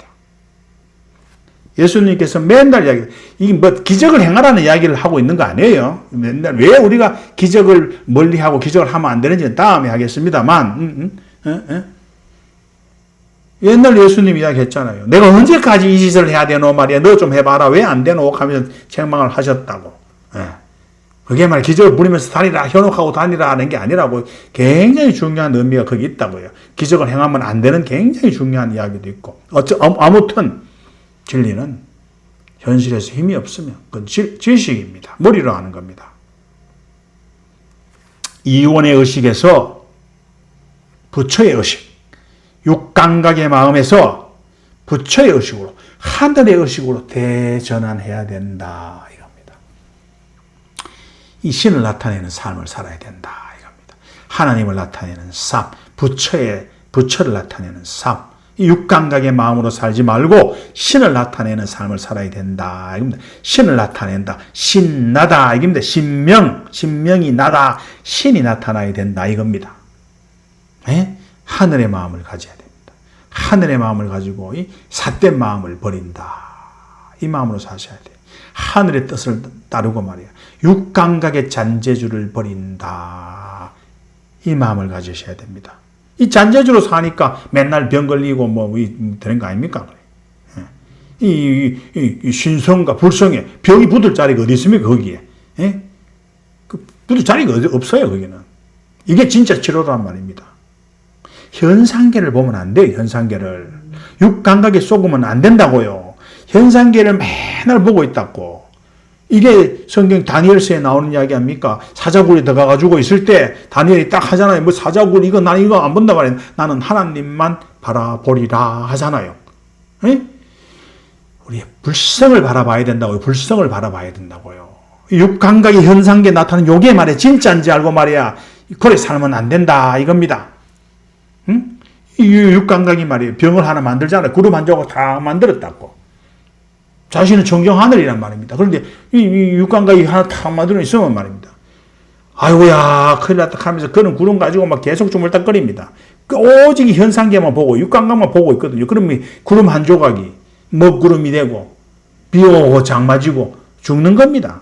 예수님께서 맨날 이게 뭐 기적을 행하라는 이야기를 하고 있는 거 아니에요. 맨날 왜 우리가 기적을 멀리하고 기적을 하면 안 되는지는 다음에 하겠습니다만, 옛날 예수님 이야기했잖아요. 내가 언제까지 이 짓을 해야 되노 말이야. 너 좀 해봐라. 왜 안 되노? 하면서 책망을 하셨다고. 그게 말이야. 기적을 부리면서 다니라, 현혹하고 다니라 하는 게 아니라고. 굉장히 중요한 의미가 거기 있다고요. 기적을 행하면 안 되는 굉장히 중요한 이야기도 있고. 아무튼 진리는 현실에서 힘이 없으면 그건 지식입니다. 머리로 하는 겁니다. 이원의 의식에서 부처의 의식, 육감각의 마음에서 부처의 의식으로, 하늘의 의식으로 대전환해야 된다 이겁니다. 이 신을 나타내는 삶을 살아야 된다 이겁니다. 하나님을 나타내는 삶, 부처를 나타내는 삶, 이 육감각의 마음으로 살지 말고 신을 나타내는 삶을 살아야 된다 이겁니다. 신을 나타낸다, 신나다 이겁니다. 신명이 나다, 신이 나타나야 된다 이겁니다. 하늘의 마음을 가져야 됩니다. 하늘의 마음을 가지고 이 삿된 마음을 버린다. 이 마음으로 사셔야 돼요. 하늘의 뜻을 따르고 말이야. 육감각의 잔재주를 버린다. 이 마음을 가지셔야 됩니다. 이 잔재주로 사니까 맨날 병 걸리고 되는 거 아닙니까? 이 신성과 불성에 병이 붙을 자리가 어디 있습니까? 거기에. 붙을 자리가 없어요, 거기는. 이게 진짜 치료란 말입니다. 현상계를 보면 안 돼요, 현상계를. 육감각에 속으면 안 된다고요. 현상계를 맨날 보고 있다고. 이게 성경 다니엘서에 나오는 이야기 아닙니까? 사자굴에 들어가가지고 있을 때 다니엘이 딱 하잖아요. 뭐 사자굴 나는 이거 안 본다 말이야. 나는 하나님만 바라보리라 하잖아요. 우리 불성을 바라봐야 된다고요. 불성을 바라봐야 된다고요. 육감각의 현상계에 나타나는 요게 말이야. 진짜인지 알고 말이야. 그래 살면 안 된다 이겁니다. 이 육감각이 말이에요. 병을 하나 만들잖아요. 구름 한 조각 다 만들었다고. 자신은 청정 하늘이란 말입니다. 그런데 이 육감각이 하나 탁 만들어 있으면 말입니다. 아이고야 큰일 났다 하면서 그런 구름 가지고 막 계속 주물딱거립니다. 오직 현상계만 보고 육감각만 보고 있거든요. 그러면 구름 한 조각이 먹구름이 되고 비 오고 장마지고 죽는 겁니다.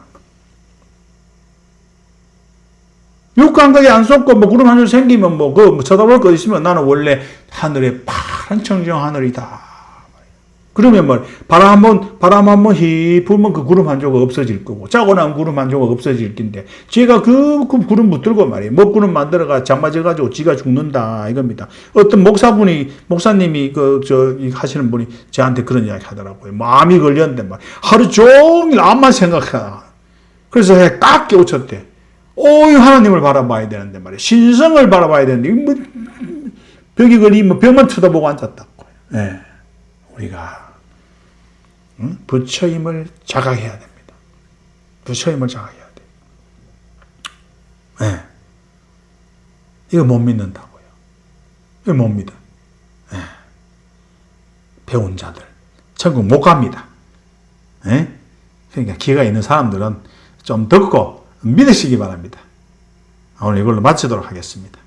육감각이 안 쏟고 구름 한 줄 생기면 쳐다볼 거 있으면 나는 원래 하늘에 파란 청정 하늘이다. 그러면 뭐 바람 한번 휘 불면 그 구름 한 조각 없어질 거고 짜고 난 구름 한 조각 없어질 건데 제가 그 구름 붙들고 말이에요. 먹구름 만들어가 장맞아가지고 지가 죽는다 이겁니다. 어떤 목사님이 하시는 분이 저한테 그런 이야기 하더라고요. 마음이 걸렸는데 말 하루 종일 암만 생각하다. 그래서 딱 깨우쳤대. 하나님을 바라봐야 되는데 말이에요. 신성을 바라봐야 되는데 뭐 벽이 걸리면 벽만 쳐다보고 앉았다고. 예. 우리가 부처임을 자각해야 됩니다. 부처임을 자각해야 돼. 예. 이거 못 믿는다고요. 이거 못 믿어. 예. 배운 자들 천국 못 갑니다. 예? 그러니까 기회가 있는 사람들은 좀 듣고 믿으시기 바랍니다. 오늘 이걸로 마치도록 하겠습니다.